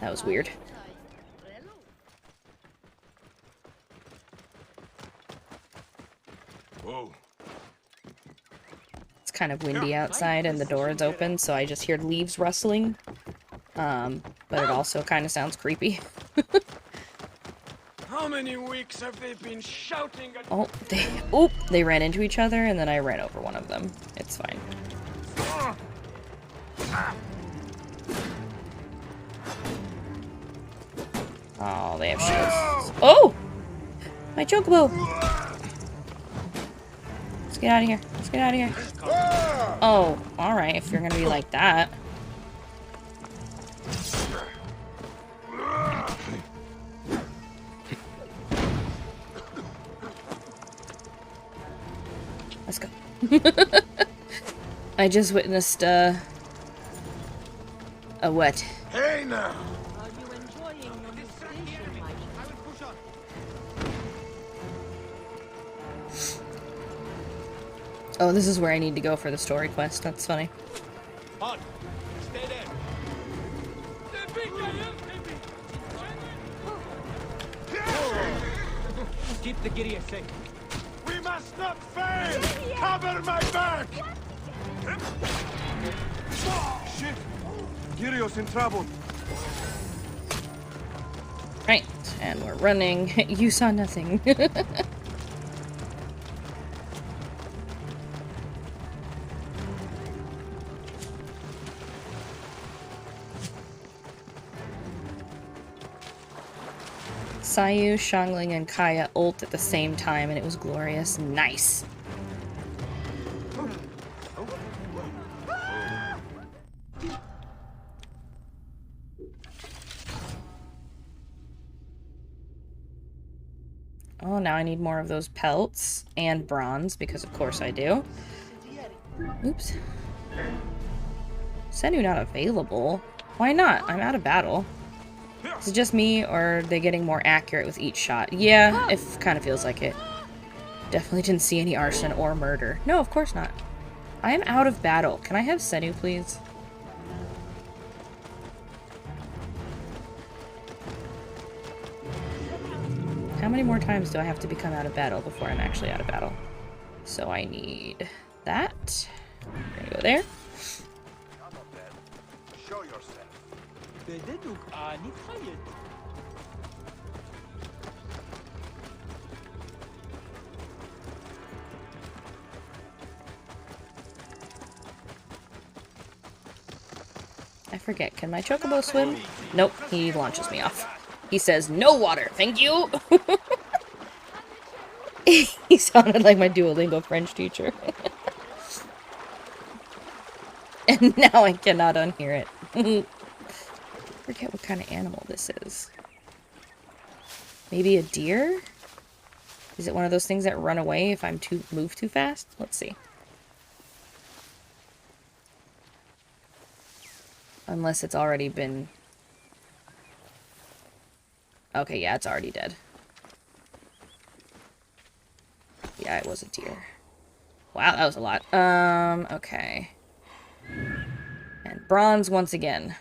That was weird. Whoa. kind of windy outside and the door is open, so I just hear leaves rustling. But it also kind of sounds creepy. How many weeks have they been shouting at— They ran into each other and then I ran over one of them. It's fine. Oh, they have shields. Oh! My chocobo! Let's get out of here. Let's get out of here. Oh, alright, if you're gonna be like that. Let's go. I just witnessed, a what? Hey now! Are you enjoying your new station, my child? Oh, this is where I need to go for the story quest. That's funny. On. Stay there. Keep the Gideon safe. We must not fail! Cover my back! Shit! Girio's in trouble. Right, and we're running. You saw nothing. Sayu, Xiangling, and Kaya ult at the same time, and it was glorious. Nice. Oh, now I need more of those pelts and bronze, because of course I do. Oops. Senu not available? Why not? I'm out of battle. Is it just me, or are they getting more accurate with each shot? Yeah, it kind of feels like it. Definitely didn't see any arson or murder. No, of course not. I am out of battle. Can I have Senu, please? How many more times do I have to become out of battle before I'm actually out of battle? So I need that. We're gonna go there. Show yourself. I forget, can my chocobo swim? Nope, he launches me off. He says, no water, thank you! He sounded like my Duolingo French teacher. And now I cannot unhear it. Forget what kind of animal this is. Maybe a deer? Is it one of those things that run away if I'm move too fast? Let's see. Unless it's already been... Okay, yeah, it's already dead. Yeah, it was a deer. Wow, that was a lot. Okay. And bronze once again.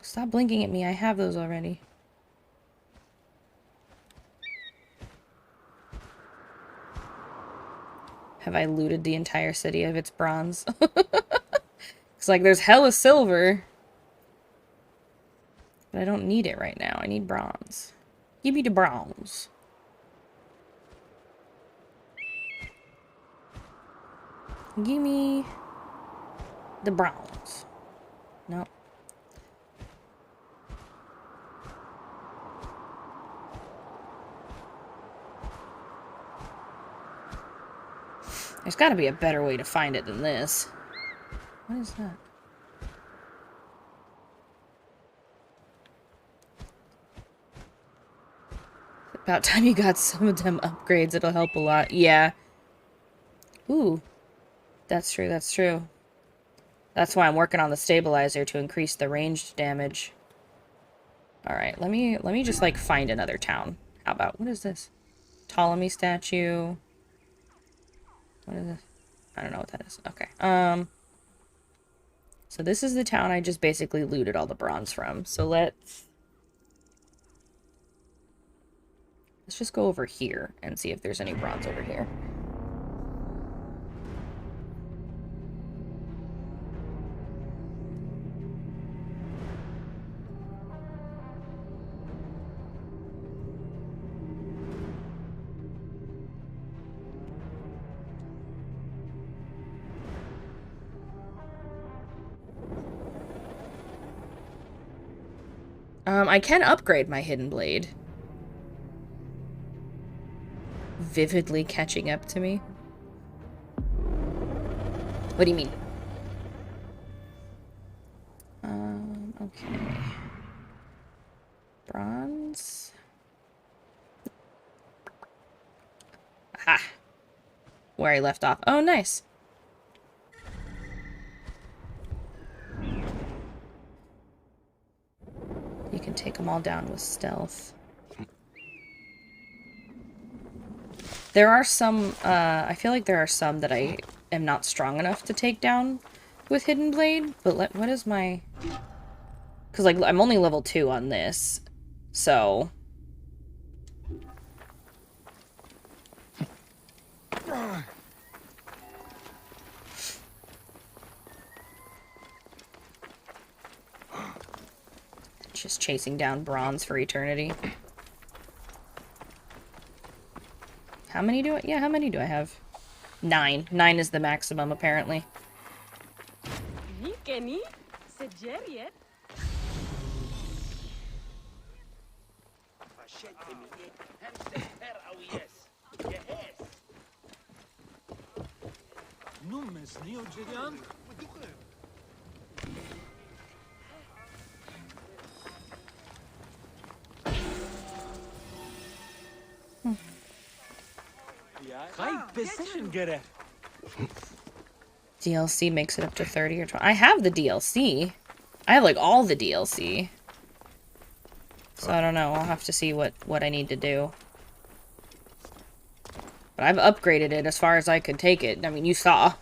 Stop blinking at me, I have those already. Have I looted the entire city of its bronze? It's like there's hella silver. But I don't need it right now. I need bronze. Give me the bronze. Give me the bronze. No. There's got to be a better way to find it than this. What is that? About time you got some of them upgrades, it'll help a lot. Yeah. Ooh. That's true, that's true. That's why I'm working on the stabilizer to increase the ranged damage. Alright, let me just like find another town. How about, what is this? Ptolemy statue. What is this? I don't know what that is. Okay. So this is the town I just basically looted all the bronze from. So let's Let's just go over here and see if there's any bronze over here. I can upgrade my hidden blade. Vividly catching up to me. What do you mean? Okay. Bronze. Aha! Where I left off. Oh, nice. You can take them all down with stealth. There are some, I feel like there are some that I am not strong enough to take down with Hidden Blade, but what is my... Because, like, I'm only level 2 on this, so... Just chasing down bronze for eternity. How many do I... Yeah, how many do I have? 9. 9 is the maximum, apparently. DLC makes it up to 30 or 20. I have the DLC. I have, like, all the DLC. So I don't know. I'll have to see what I need to do. But I've upgraded it as far as I could take it. I mean, you saw.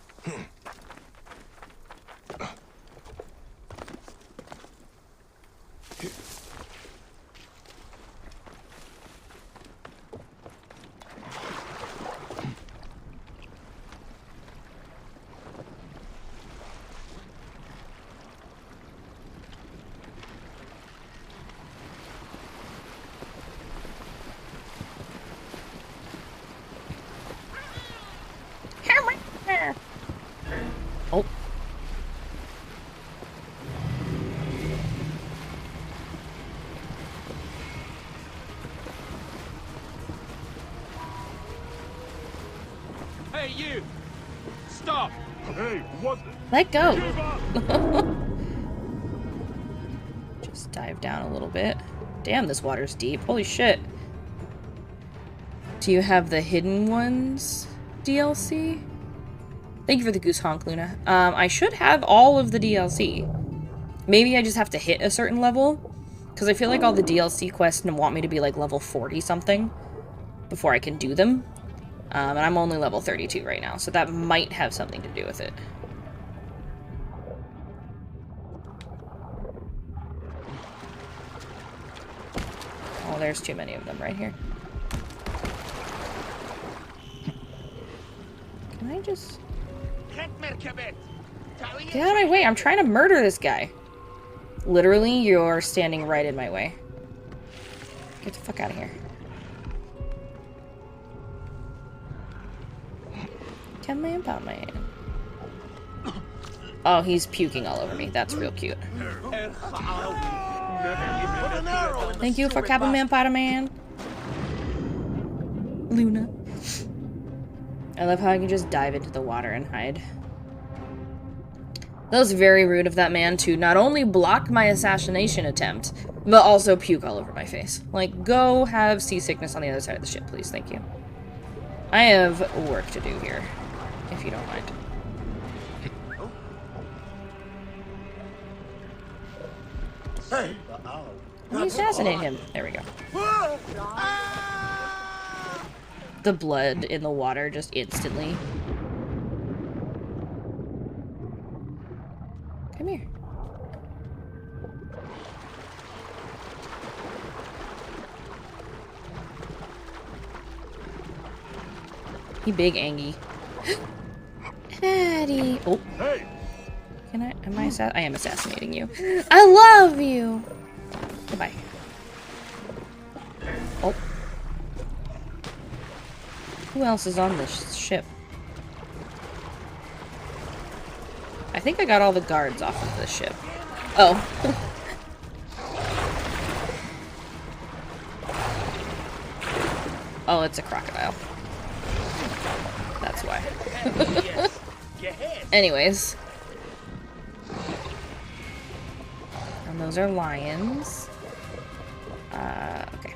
Oh. Hey, you! Stop! Hey, what? Let go. Just dive down a little bit. Damn, this water's deep. Holy shit. Do you have the Hidden Ones DLC? Thank you for the goose honk, Luna. I should have all of the DLC. Maybe I just have to hit a certain level. Because I feel like all the DLC quests want me to be like level 40 something before I can do them. And I'm only level 32 right now, so that might have something to do with it. Oh, there's too many of them right here. Can I just... Get out of my way, I'm trying to murder this guy. Literally, you're standing right in my way. Get the fuck out of here. Come on, Pop Man. Oh, he's puking all over me. That's real cute. Thank you for Captain Potter Man. Luna. I love how I can just dive into the water and hide. That was very rude of that man to not only block my assassination attempt, but also puke all over my face. Like, go have seasickness on the other side of the ship, please. Thank you. I have work to do here, if you don't mind. Let me assassinate him. There we go. The blood in the water just instantly. Come here. He big Angie. Daddy. Oh. Hey. Can I? Am I? I am assassinating you. I love you. Goodbye. Oh. Who else is on this ship? I think I got all the guards off of this ship. Oh. Oh, it's a crocodile. That's why. Anyways. And those are lions. Okay.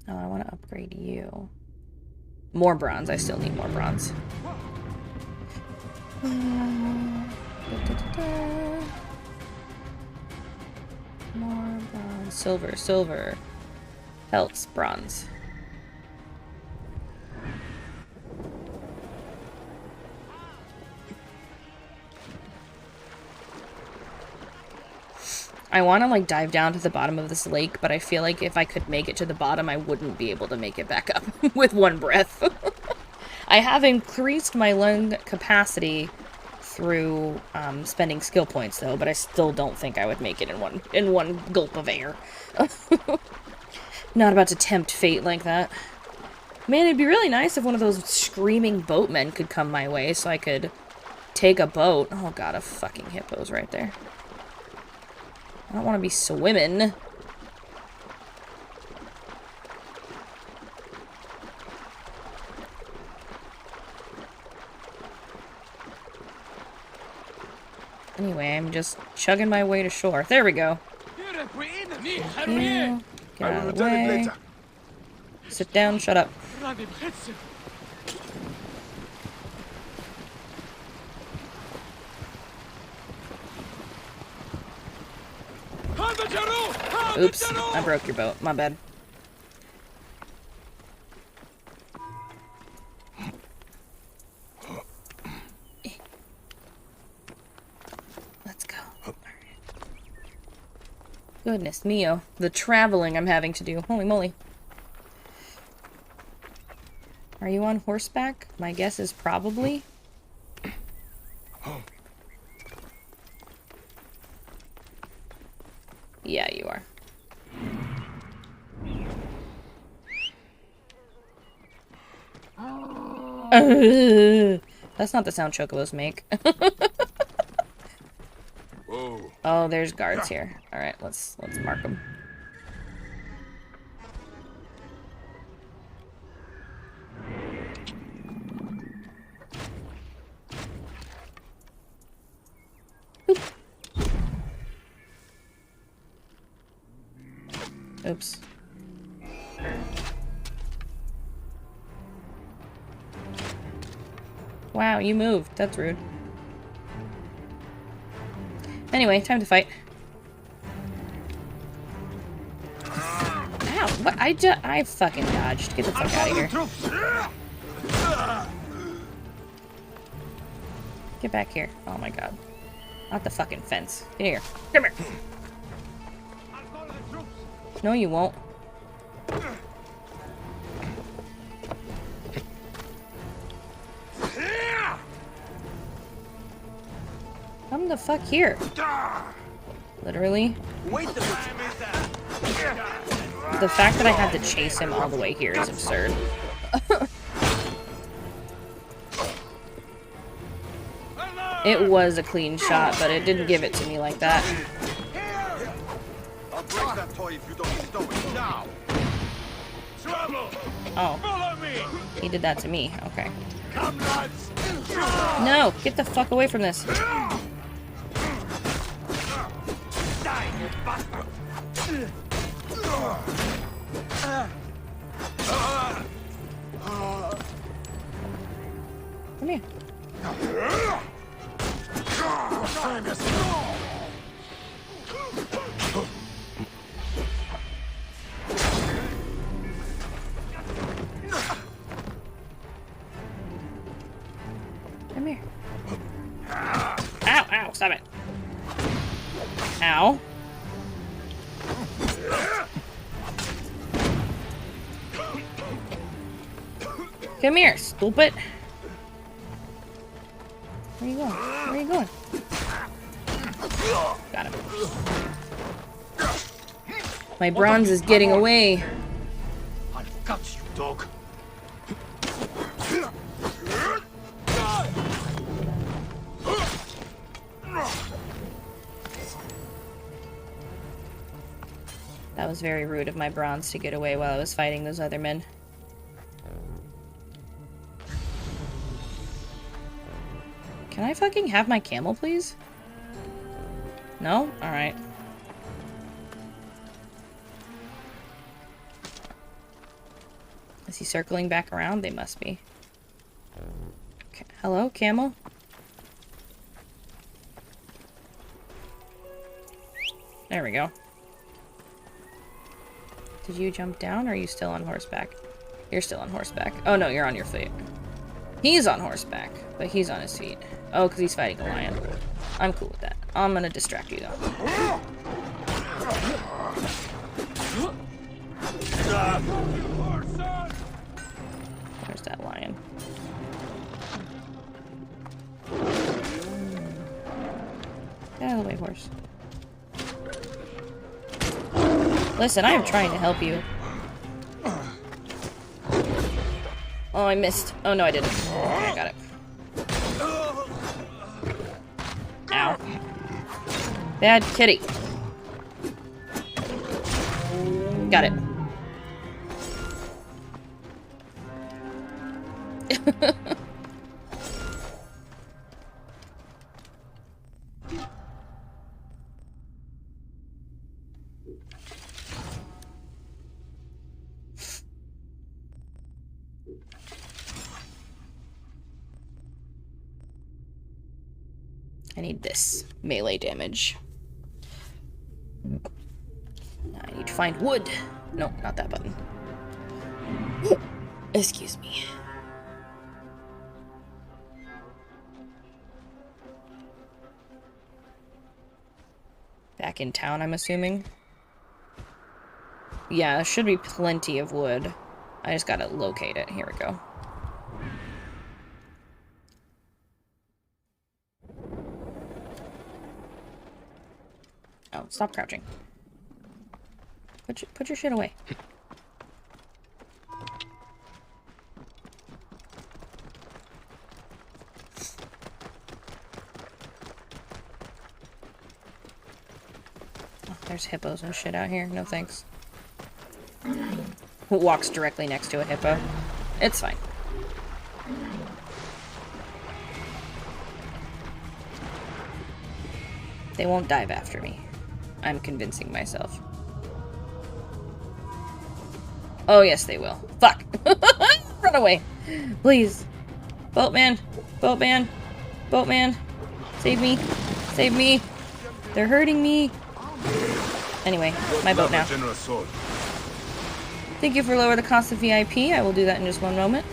Oh, I want to upgrade you. More bronze. I still need more bronze. More bronze. Silver. Silver. Pelts. Bronze. I want to, like, dive down to the bottom of this lake, but I feel like if I could make it to the bottom, I wouldn't be able to make it back up with one breath. I have increased my lung capacity through spending skill points, though, but I still don't think I would make it in one gulp of air. Not about to tempt fate like that. Man, it'd be really nice if one of those screaming boatmen could come my way so I could take a boat. Oh god, a fucking hippo's right there. I don't want to be swimming. Anyway, I'm just chugging my way to shore. There we go. Thank you. Get out of the way. Sit down, shut up. Oops, I broke your boat. My bad. Let's go. Goodness mio. The traveling I'm having to do. Holy moly. Are you on horseback? My guess is probably. Yeah, you are. That's not the sound chocobos make. Oh, there's guards here. All right, let's mark them. Oops. Wow, you moved. That's rude. Anyway, time to fight. Ow, what? I fucking dodged. Get the fuck out of here. Get back here. Oh my god. Not the fucking fence. Get here. Come here. No, you won't. Come the fuck here. Literally. The fact that I had to chase him all the way here is absurd. It was a clean shot, but it didn't give it to me like that. I'll break that toy if you don't stow it now. Oh. He did that to me. Okay. No! Get the fuck away from this. Come here. Come here. Ow, ow, stop it. Ow. Come here, stupid. Where are you going? Where are you going? Got him. My bronze is getting away. I've got you, dog. That was very rude of my bronze to get away while I was fighting those other men. Can I fucking have my camel, please? No? Alright. Is he circling back around? They must be. Okay. Hello, camel? There we go. Did you jump down, or are you still on horseback? You're still on horseback. Oh no, you're on your feet. He's on horseback, but he's on his feet. Oh, because he's fighting a lion. I'm cool with that. I'm gonna distract you, though. Where's that lion? Get out of the way, horse. Listen, I am trying to help you. Oh, I missed. Oh, no, I didn't. Okay, I got it. Ow. Bad kitty. Got it. I need this. Melee damage. I need to find wood. No, not that button. Excuse me. Back in town, I'm assuming. Yeah, there should be plenty of wood. I just gotta locate it. Here we go. Oh, stop crouching. Put your shit away. Oh, there's hippos and shit out here. No thanks. Who walks directly next to a hippo? It's fine. They won't dive after me. I'm convincing myself. Oh, yes, they will. Fuck! Run away! Please! Boatman! Boatman! Boatman! Save me! Save me! They're hurting me! Anyway, my boat now. Thank you for lowering the cost of VIP. I will do that in just one moment.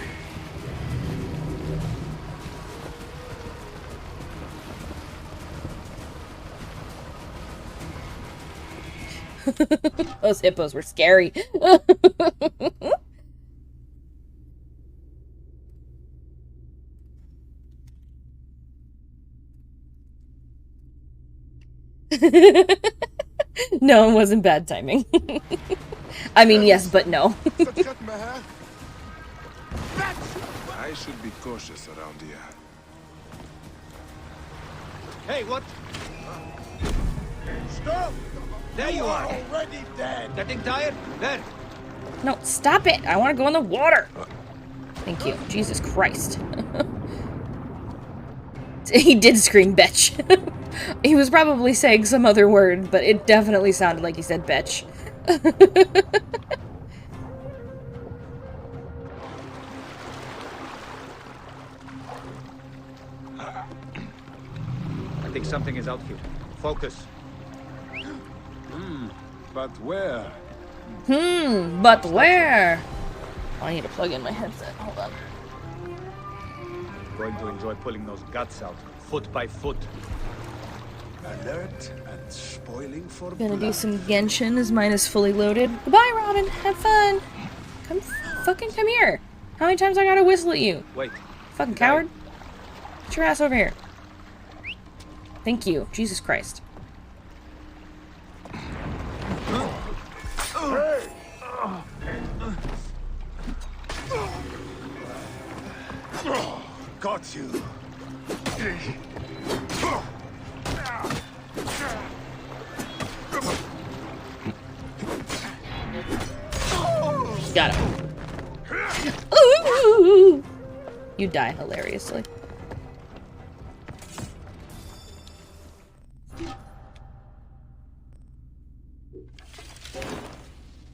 Those hippos were scary. No, it wasn't bad timing. I mean, yes, but no. I should be cautious around here. Hey, what? Stop! There you are! Already dead! Getting tired? There! No, stop it! I want to go in the water! Thank you. Jesus Christ. He did scream bitch. He was probably saying some other word, but it definitely sounded like he said bitch. I think something is out here. Focus. But where? But where? Oh, I need to plug in my headset. Hold on. Going to enjoy pulling those guts out, foot by foot. Alert and spoiling for Gonna blood. do some Genshin as mine is fully loaded. Goodbye, Robin. Have fun. Fucking come here. How many times I gotta whistle at you? Wait. Fucking coward. Get your ass over here. Thank you. Jesus Christ. Got you. Got him. Ooh! You die hilariously.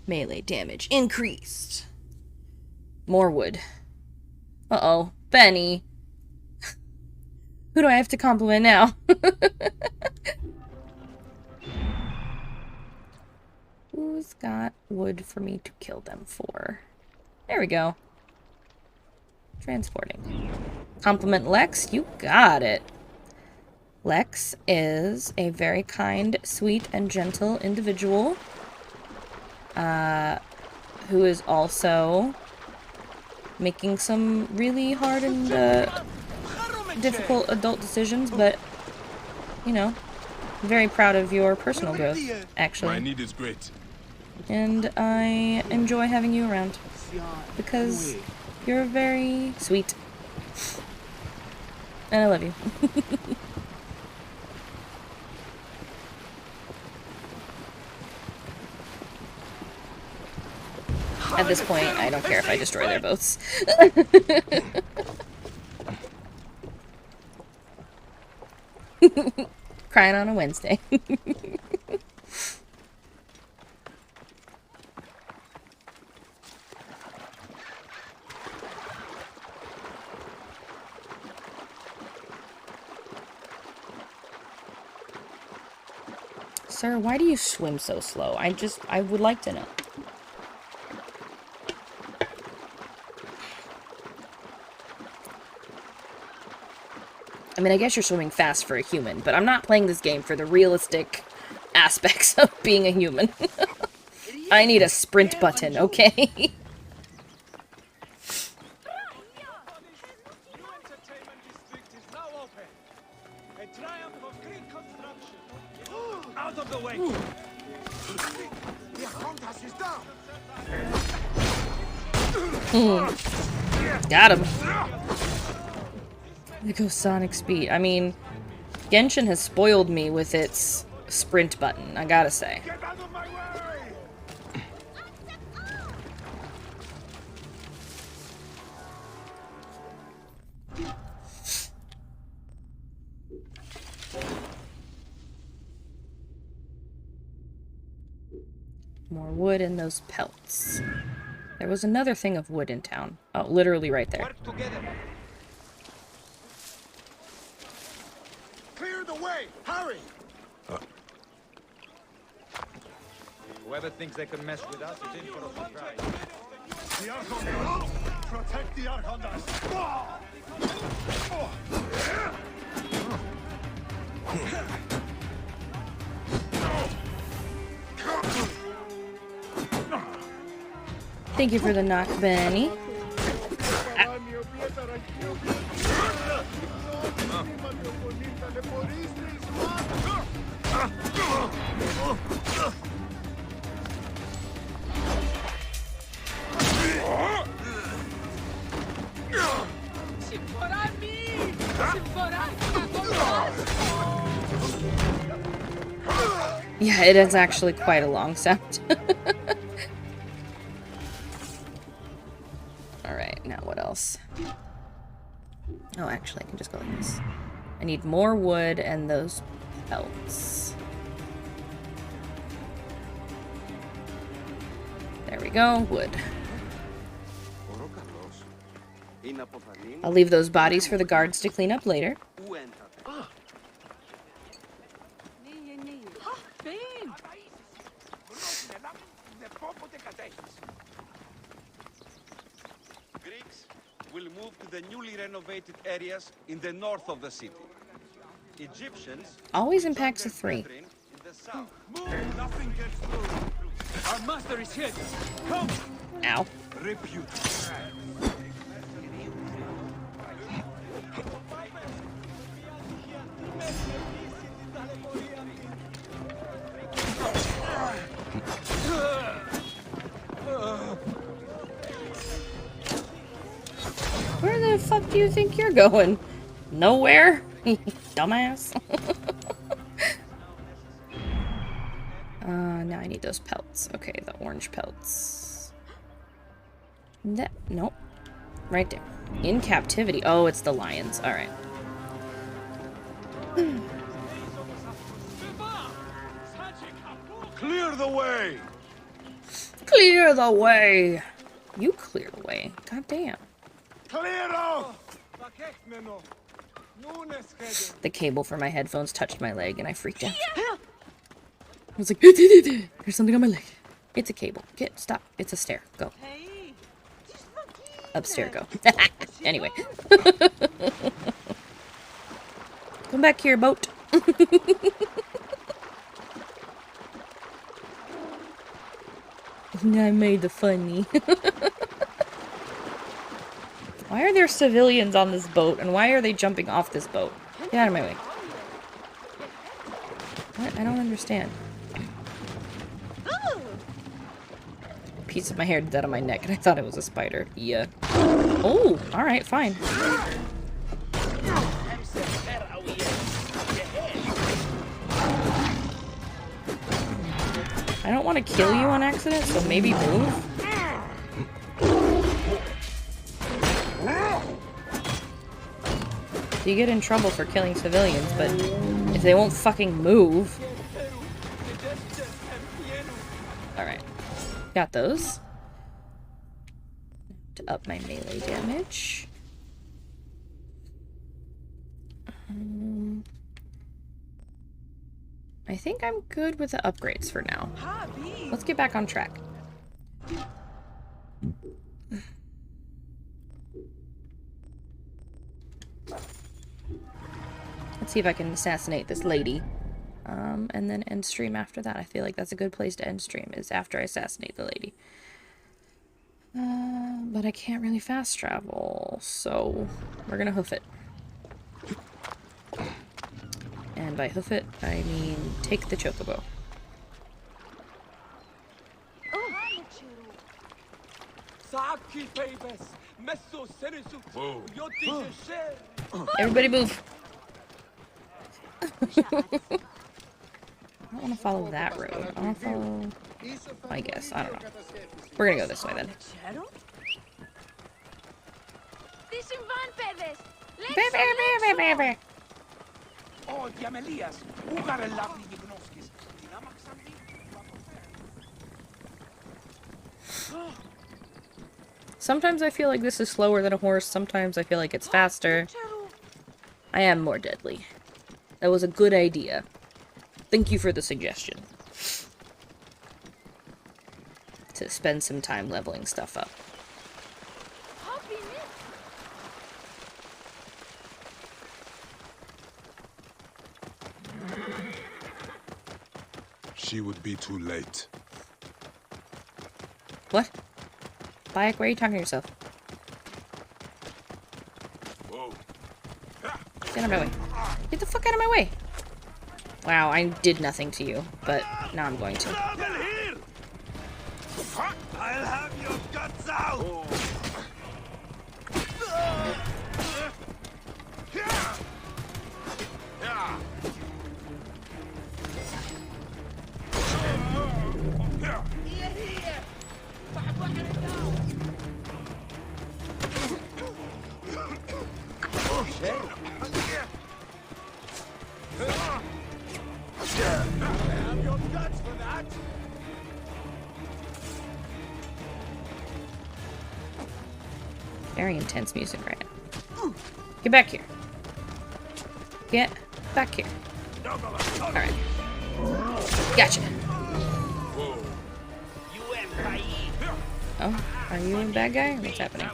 Melee damage increased. More wood. Uh-oh. Benny. Who do I have to compliment now? Who's got wood for me to kill them for? There we go. Transporting. Compliment Lex. You got it. Lex is a very kind, sweet, and gentle individual. Who is also making some really hard and difficult adult decisions, but, you know, very proud of your personal growth, actually. My need is great. And I enjoy having you around, because you're very sweet. And I love you. At this point, I don't care if I destroy their boats. Crying on a Wednesday. Sir, why do you swim so slow? I would like to know. I mean, I guess you're swimming fast for a human, but I'm not playing this game for the realistic aspects of being a human. I need a sprint button, okay? Out of the way! Got him. There goes Sonic Speed. I mean, Genshin has spoiled me with its sprint button, I gotta say. Get out of my way! More wood in those pelts. There was another thing of wood in town. Oh, literally right there. Work together. Clear the way! Hurry! Whoever thinks they can mess with us is in for a surprise. The Archondas! Protect the Archondas! Thank you for the knock, Benny. Yeah, it is actually quite a long sound. Alright, now what else? Oh, actually, I can just go like this. I need more wood and those pelts. There we go, wood. I'll leave those bodies for the guards to clean up later. Greeks will move to the newly renovated areas in the north of the city. Egyptians Always impacts a 3. in the south. Move! Nothing gets through! Our master is hit! Come! Ow. Repute. the fuck do you think you're going? Nowhere? Dumbass. Now I need those pelts. Okay, the orange pelts. Nope. Right there. In captivity. Oh, it's the lions. Alright. Clear the way! Clear the way! You clear the way. God damn. Clear off! The cable for my headphones touched my leg and I freaked out. I was like, there's something on my leg. It's a cable. Stop. It's a stair. Go. Upstairs, go. Anyway. Come back here, boat. I made the funny. Why are there civilians on this boat, and why are they jumping off this boat? Get out of my way. What? I don't understand. Piece of my hair dead on my neck, and I thought it was a spider. Yeah. Oh, alright, fine. I don't want to kill you on accident, so maybe move. You get in trouble for killing civilians, but if they won't fucking move... Alright. Got those. To up my melee damage. I think I'm good with the upgrades for now. Let's get back on track. Let's see if I can assassinate this lady. And then end stream after that. I feel like that's a good place to end stream, is after I assassinate the lady. But I can't really fast travel, so we're gonna hoof it. And by hoof it, I mean take the chocobo. Everybody move! I don't want to follow that road. I want to follow... I guess. I don't know. We're gonna go this way then. Sometimes I feel like this is slower than a horse. Sometimes I feel like it's faster. I am more deadly. That was a good idea. Thank you for the suggestion. To spend some time leveling stuff up. She would be too late. What? Bayek, why are you talking to yourself? Whoa. Get out of my way. Get the fuck out of my way. Wow, I did nothing to you, but now I'm going to. I'll have your guts out! Very intense music right now. Get back here. Get back here. Alright. Gotcha. Oh, are you a bad guy? What's happening?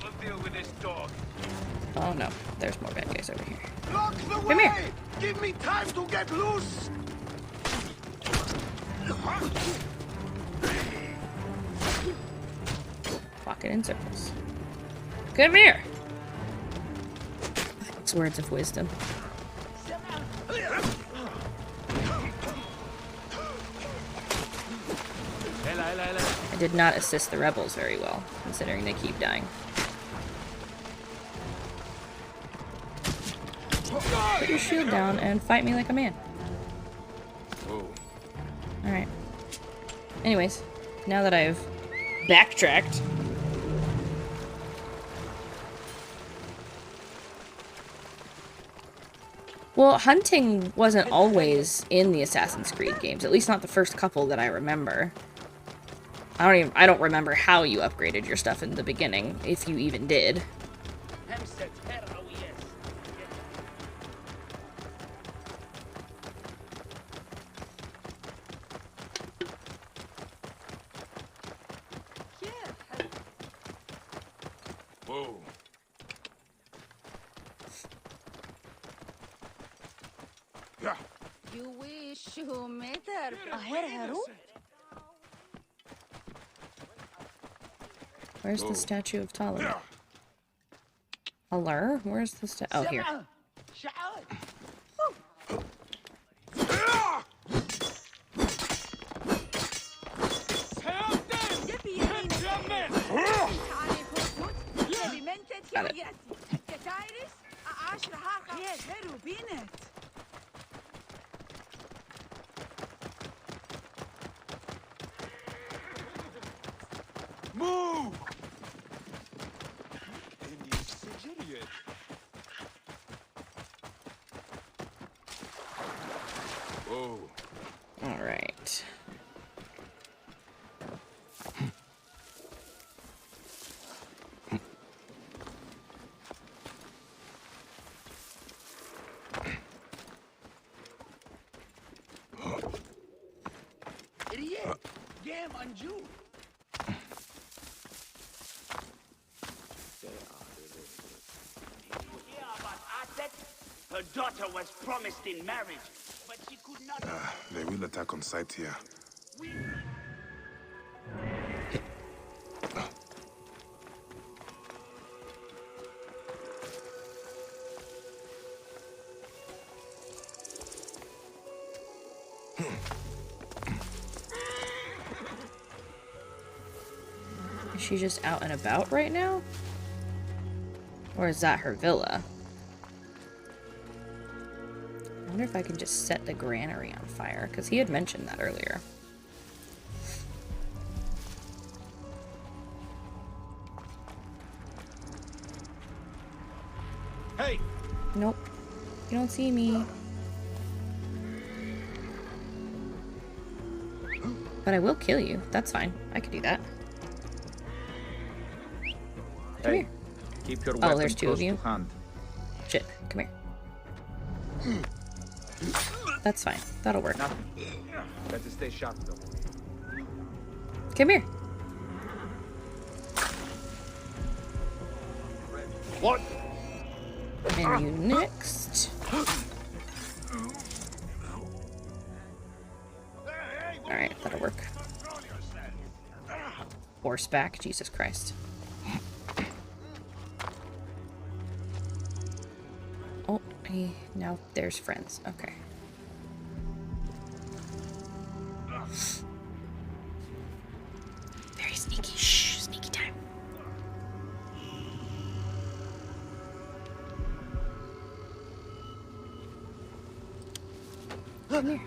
Oh no, there's more bad guys over here. Come here! Give me time to get loose! Walking in circles. Come here! It's words of wisdom. I did not assist the rebels very well, considering they keep dying. Put your shield down and fight me like a man. Alright. Anyways, now that I've backtracked. Well, hunting wasn't always in the Assassin's Creed games, at least not the first couple that I remember. I don't remember how you upgraded your stuff in the beginning, if you even did. Whoa. Yeah. You wish you met her. Where's the statue of Ptolemy? Allure? Where's the oh, here. Got it. Move! Whoa. All right. Her daughter was promised in marriage, but she could not. They will attack on sight here. Is she just out and about right now? Or is that her villa? I wonder if I can just set the granary on fire, because he had mentioned that earlier. Hey! Nope. You don't see me. But I will kill you. That's fine. I could do that. Come here. Keep your Oh, there's two of you. hand. Shit. Come here. That's fine. That'll work. Better stay sharp though. Come here. What? And you next. Alright, that'll work. Horseback, Jesus Christ. Oh, now there's friends. Okay. Very sneaky. Shh, sneaky time. Come here.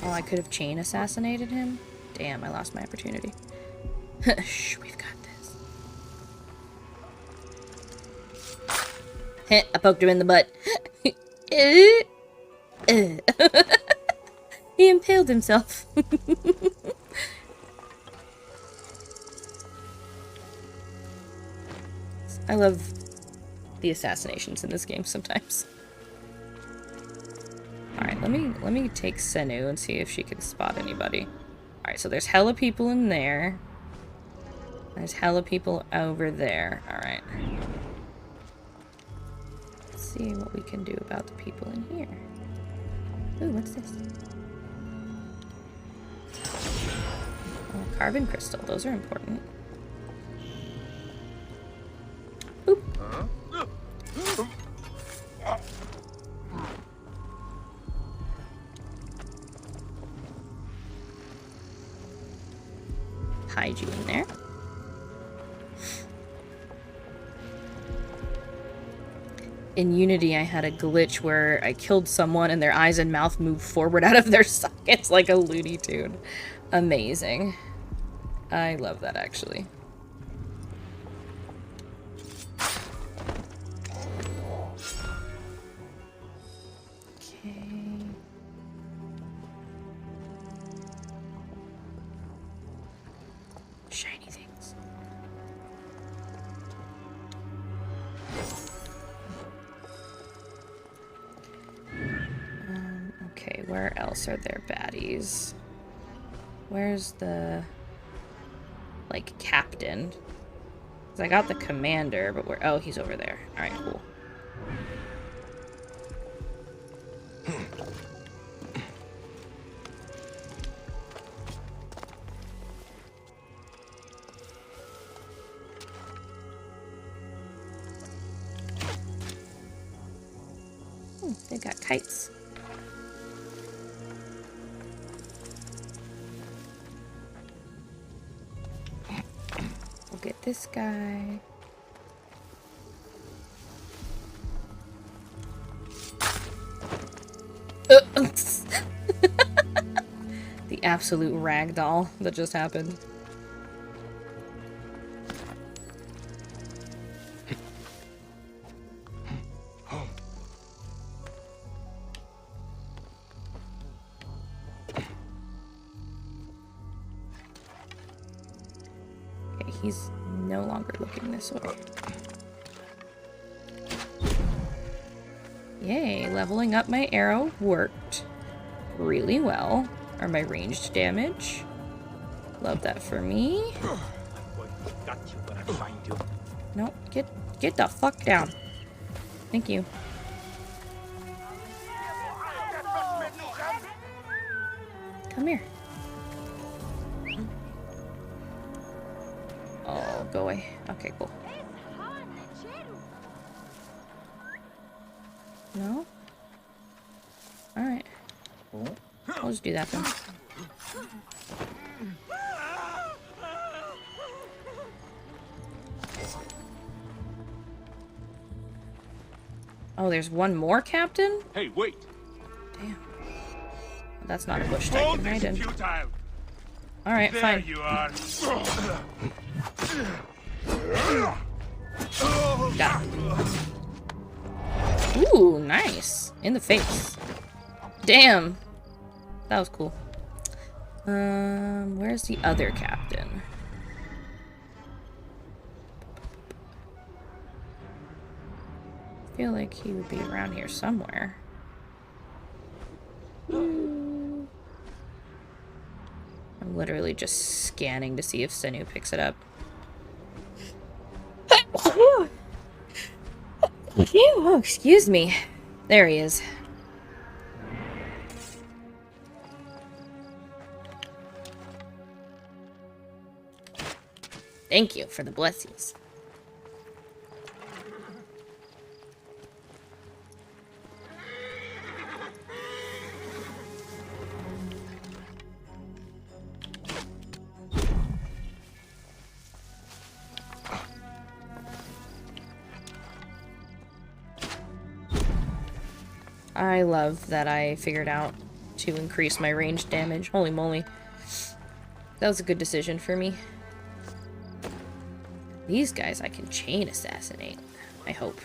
Oh, I could have chain assassinated him? Damn, I lost my opportunity. Shh, we've got this. Heh, I poked him in the butt. He impaled himself. I love the assassinations in this game sometimes. Alright, let me take Senu and see if she can spot anybody. Alright, so there's hella people in there. There's hella people over there. Alright. Let's see what we can do about the people in here. Ooh, what's this? Oh, carbon crystal. Those are important. Oop. Hide you in there. in Unity I had a glitch where I killed someone and their eyes and mouth moved forward out of their sockets like a Looney Tune. Amazing. I love that, actually. Okay. Shiny things. Okay, where else are there baddies? Where's the, like, captain? 'Cause I got the commander, but where? Oh, he's over there. Alright, cool. They got kites. We'll get this guy. The absolute ragdoll that just happened. He's no longer looking this way. Yay, leveling up my arrow worked really well. Or my ranged damage. Love that for me. No, get the fuck down. Thank you. Come here. Oh, go away. Okay, cool. No? Alright. I'll just do that then. Oh, there's one more captain? Hey, wait! Damn. That's not a bush type, right? Alright, fine. There you are. Got it. Ooh, nice. In the face. Damn. That was cool. Where's the other captain? I feel like he would be around here somewhere. Ooh. I'm literally just scanning to see if Senu picks it up. Oh, excuse me. There he is. Thank you for the blessings. I love that I figured out to increase my ranged damage. Holy moly. That was a good decision for me. These guys I can chain assassinate, I hope.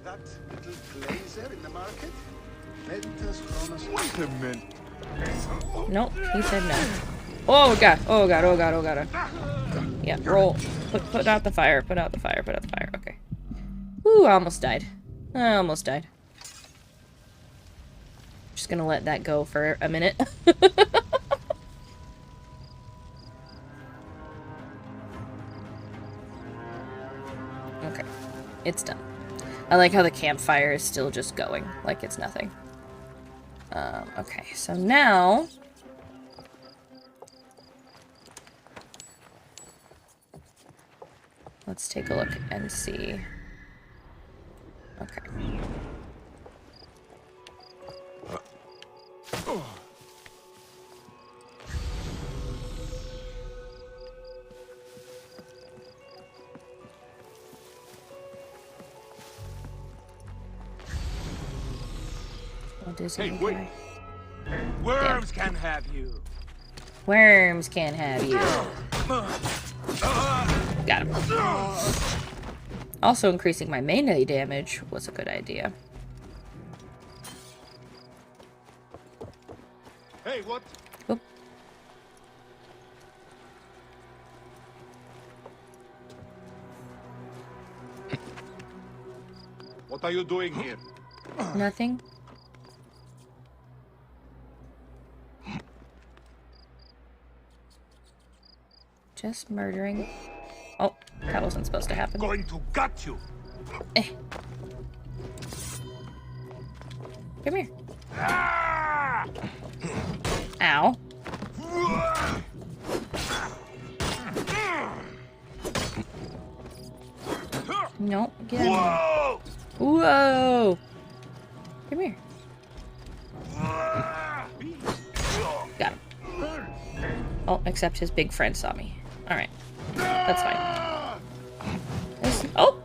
That little glazer in the market? Wait a minute. Nope, he said no. Oh god, oh god, oh god, oh god. Yeah, roll. Put out the fire, put out the fire, put out the fire. Okay. Ooh, I almost died. I almost died. Just gonna let that go for a minute. Okay, it's done. I like how the campfire is still just going, like it's nothing. Okay, so now... let's take a look and see. Okay. Hey, wait! Worms can have you. Worms can have you. Got him. Also, increasing my melee damage was a good idea. Hey, what? Oop. What are you doing here? Nothing. Just murdering. Oh, that wasn't supposed to happen. Going to gut you. Eh. Come here. Ah! Ow. Nope. Get in here. Whoa! Come here. Got him. Oh, except his big friend saw me. Alright. That's fine. Oh!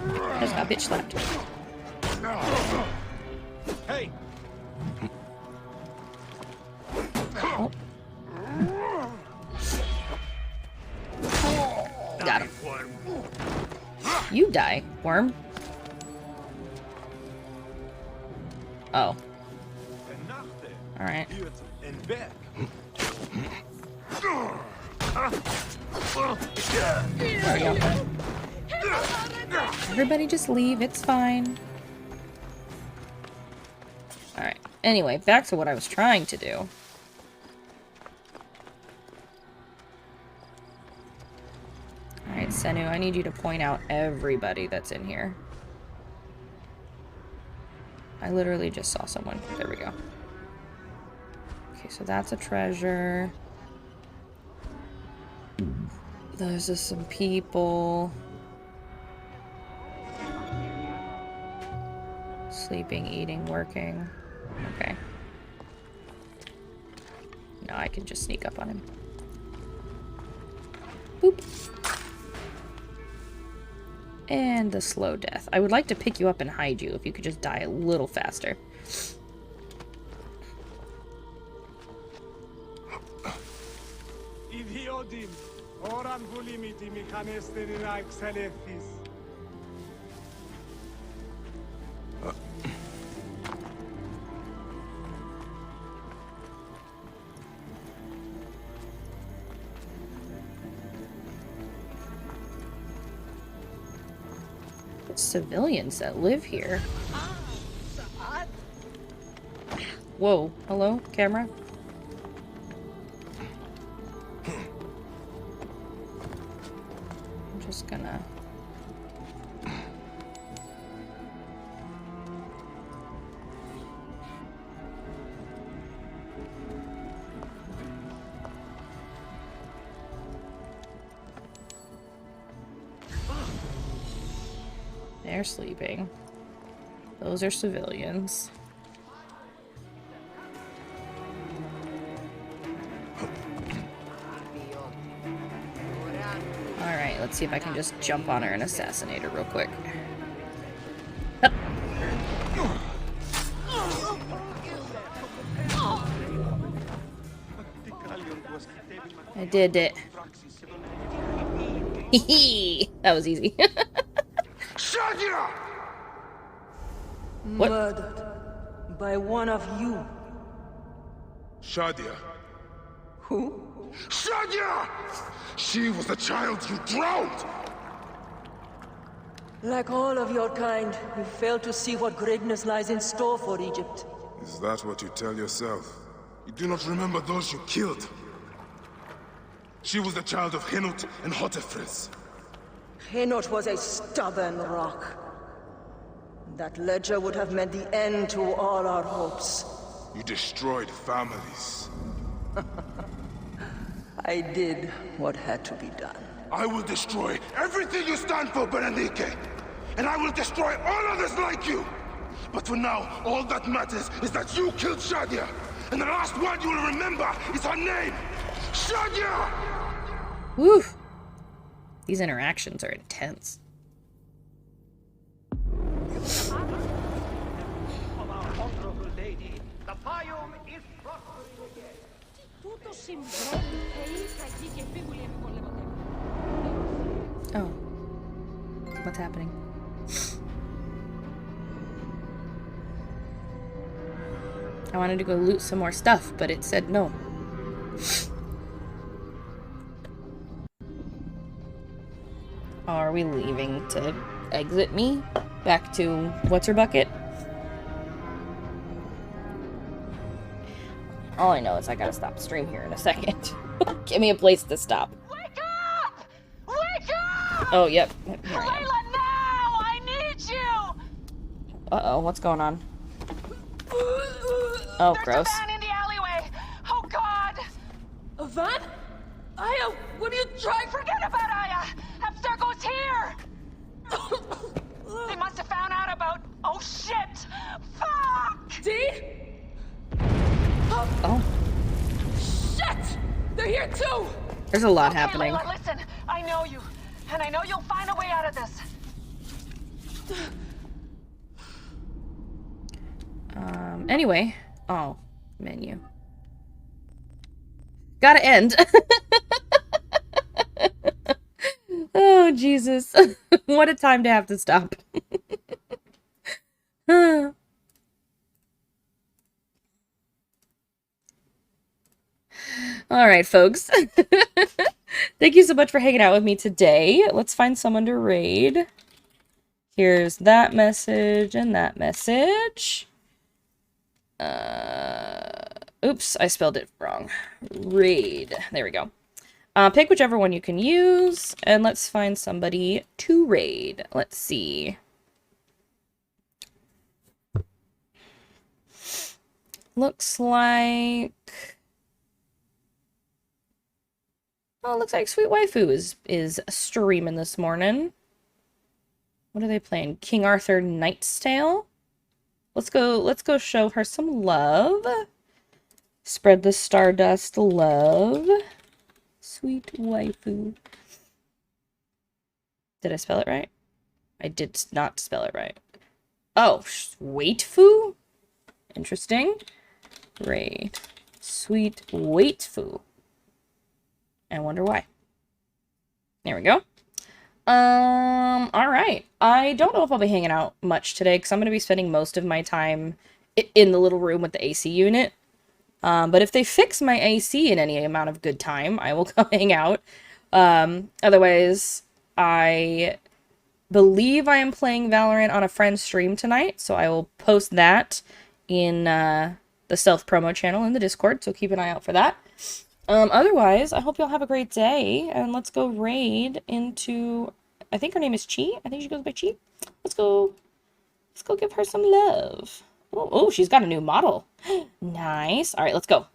I just got bitch slapped. Hey! Oh. Got him. You die, worm. Oh. Alright. There we go. Everybody just leave, it's fine. Alright. Anyway, back to what I was trying to do. Alright, Senu, I need you to point out everybody that's in here. I literally just saw someone. There we go. Okay, so that's a treasure. There's just some people. Sleeping, eating, working. Okay. Now I can just sneak up on him. Boop. And the slow death. I would like to pick you up and hide you if you could just die a little faster. Civilians that live here. Whoa, hello, camera? I'm just gonna... They're sleeping. Those are civilians. Alright, let's see if I can just jump on her and assassinate her real quick. Hup. I did it. Hee that was easy. What? Murdered by one of you. Shadia. Who? Shadia! She was the child you drowned! Like all of your kind, you fail to see what greatness lies in store for Egypt. Is that what you tell yourself? You do not remember those you killed. She was the child of Henut and Hotefres. Henot was a stubborn rock. That ledger would have meant the end to all our hopes. You destroyed families. I did what had to be done. I will destroy everything you stand for, Berenike! And I will destroy all others like you! But for now, all that matters is that you killed Shadia! And the last word you will remember is her name! Shadia! Woo! These interactions are intense. Oh. What's happening? I wanted to go loot some more stuff, but it said no. Are we leaving to exit me? Back to what's her bucket? All I know is I gotta stop stream here in a second. Give me a place to stop. Wake up! Wake up! Oh, yep. Layla, now! I need you! Uh-oh, what's going on? Oh, There's gross. a van in the alleyway! Oh, God! A van? Aya, what are you trying? Forget about Aya! Abstergo's here! They must have found out about... Oh, shit! Fuck! Dee? Oh. Shit! They're here too! There's a lot Okay, happening. Layla, listen. I know you. And I know you'll find a way out of this. Anyway. Oh, menu. Gotta end. Oh, Jesus. What a time to have to stop. Alright, folks. Thank you so much for hanging out with me today. Let's find someone to raid. Here's that message and that message. Oops, I spelled it wrong. Raid. There we go. Pick whichever one you can use, and let's find somebody to raid. Let's see. Looks like... Oh, looks like Sweet Waifu is streaming this morning. What are they playing? King Arthur Knight's Tale? Let's go show her some love. Spread the Stardust love. Sweet Waifu. Did I spell it right? I did not spell it right. Oh, Waitfu? Interesting. Raid. Sweet Waitfu. I wonder why. There we go. Alright. I don't know if I'll be hanging out much today, because I'm going to be spending most of my time in the little room with the AC unit. But if they fix my AC in any amount of good time, I will come hang out. Otherwise, I believe I am playing Valorant on a friend's stream tonight, so I will post that in the stealth promo channel in the Discord, so keep an eye out for that. Otherwise, I hope y'all have a great day, and let's go raid into, I think her name is Chi. I think she goes by Chi. Let's go give her some love. Oh, she's got a new model. Nice. All right, let's go.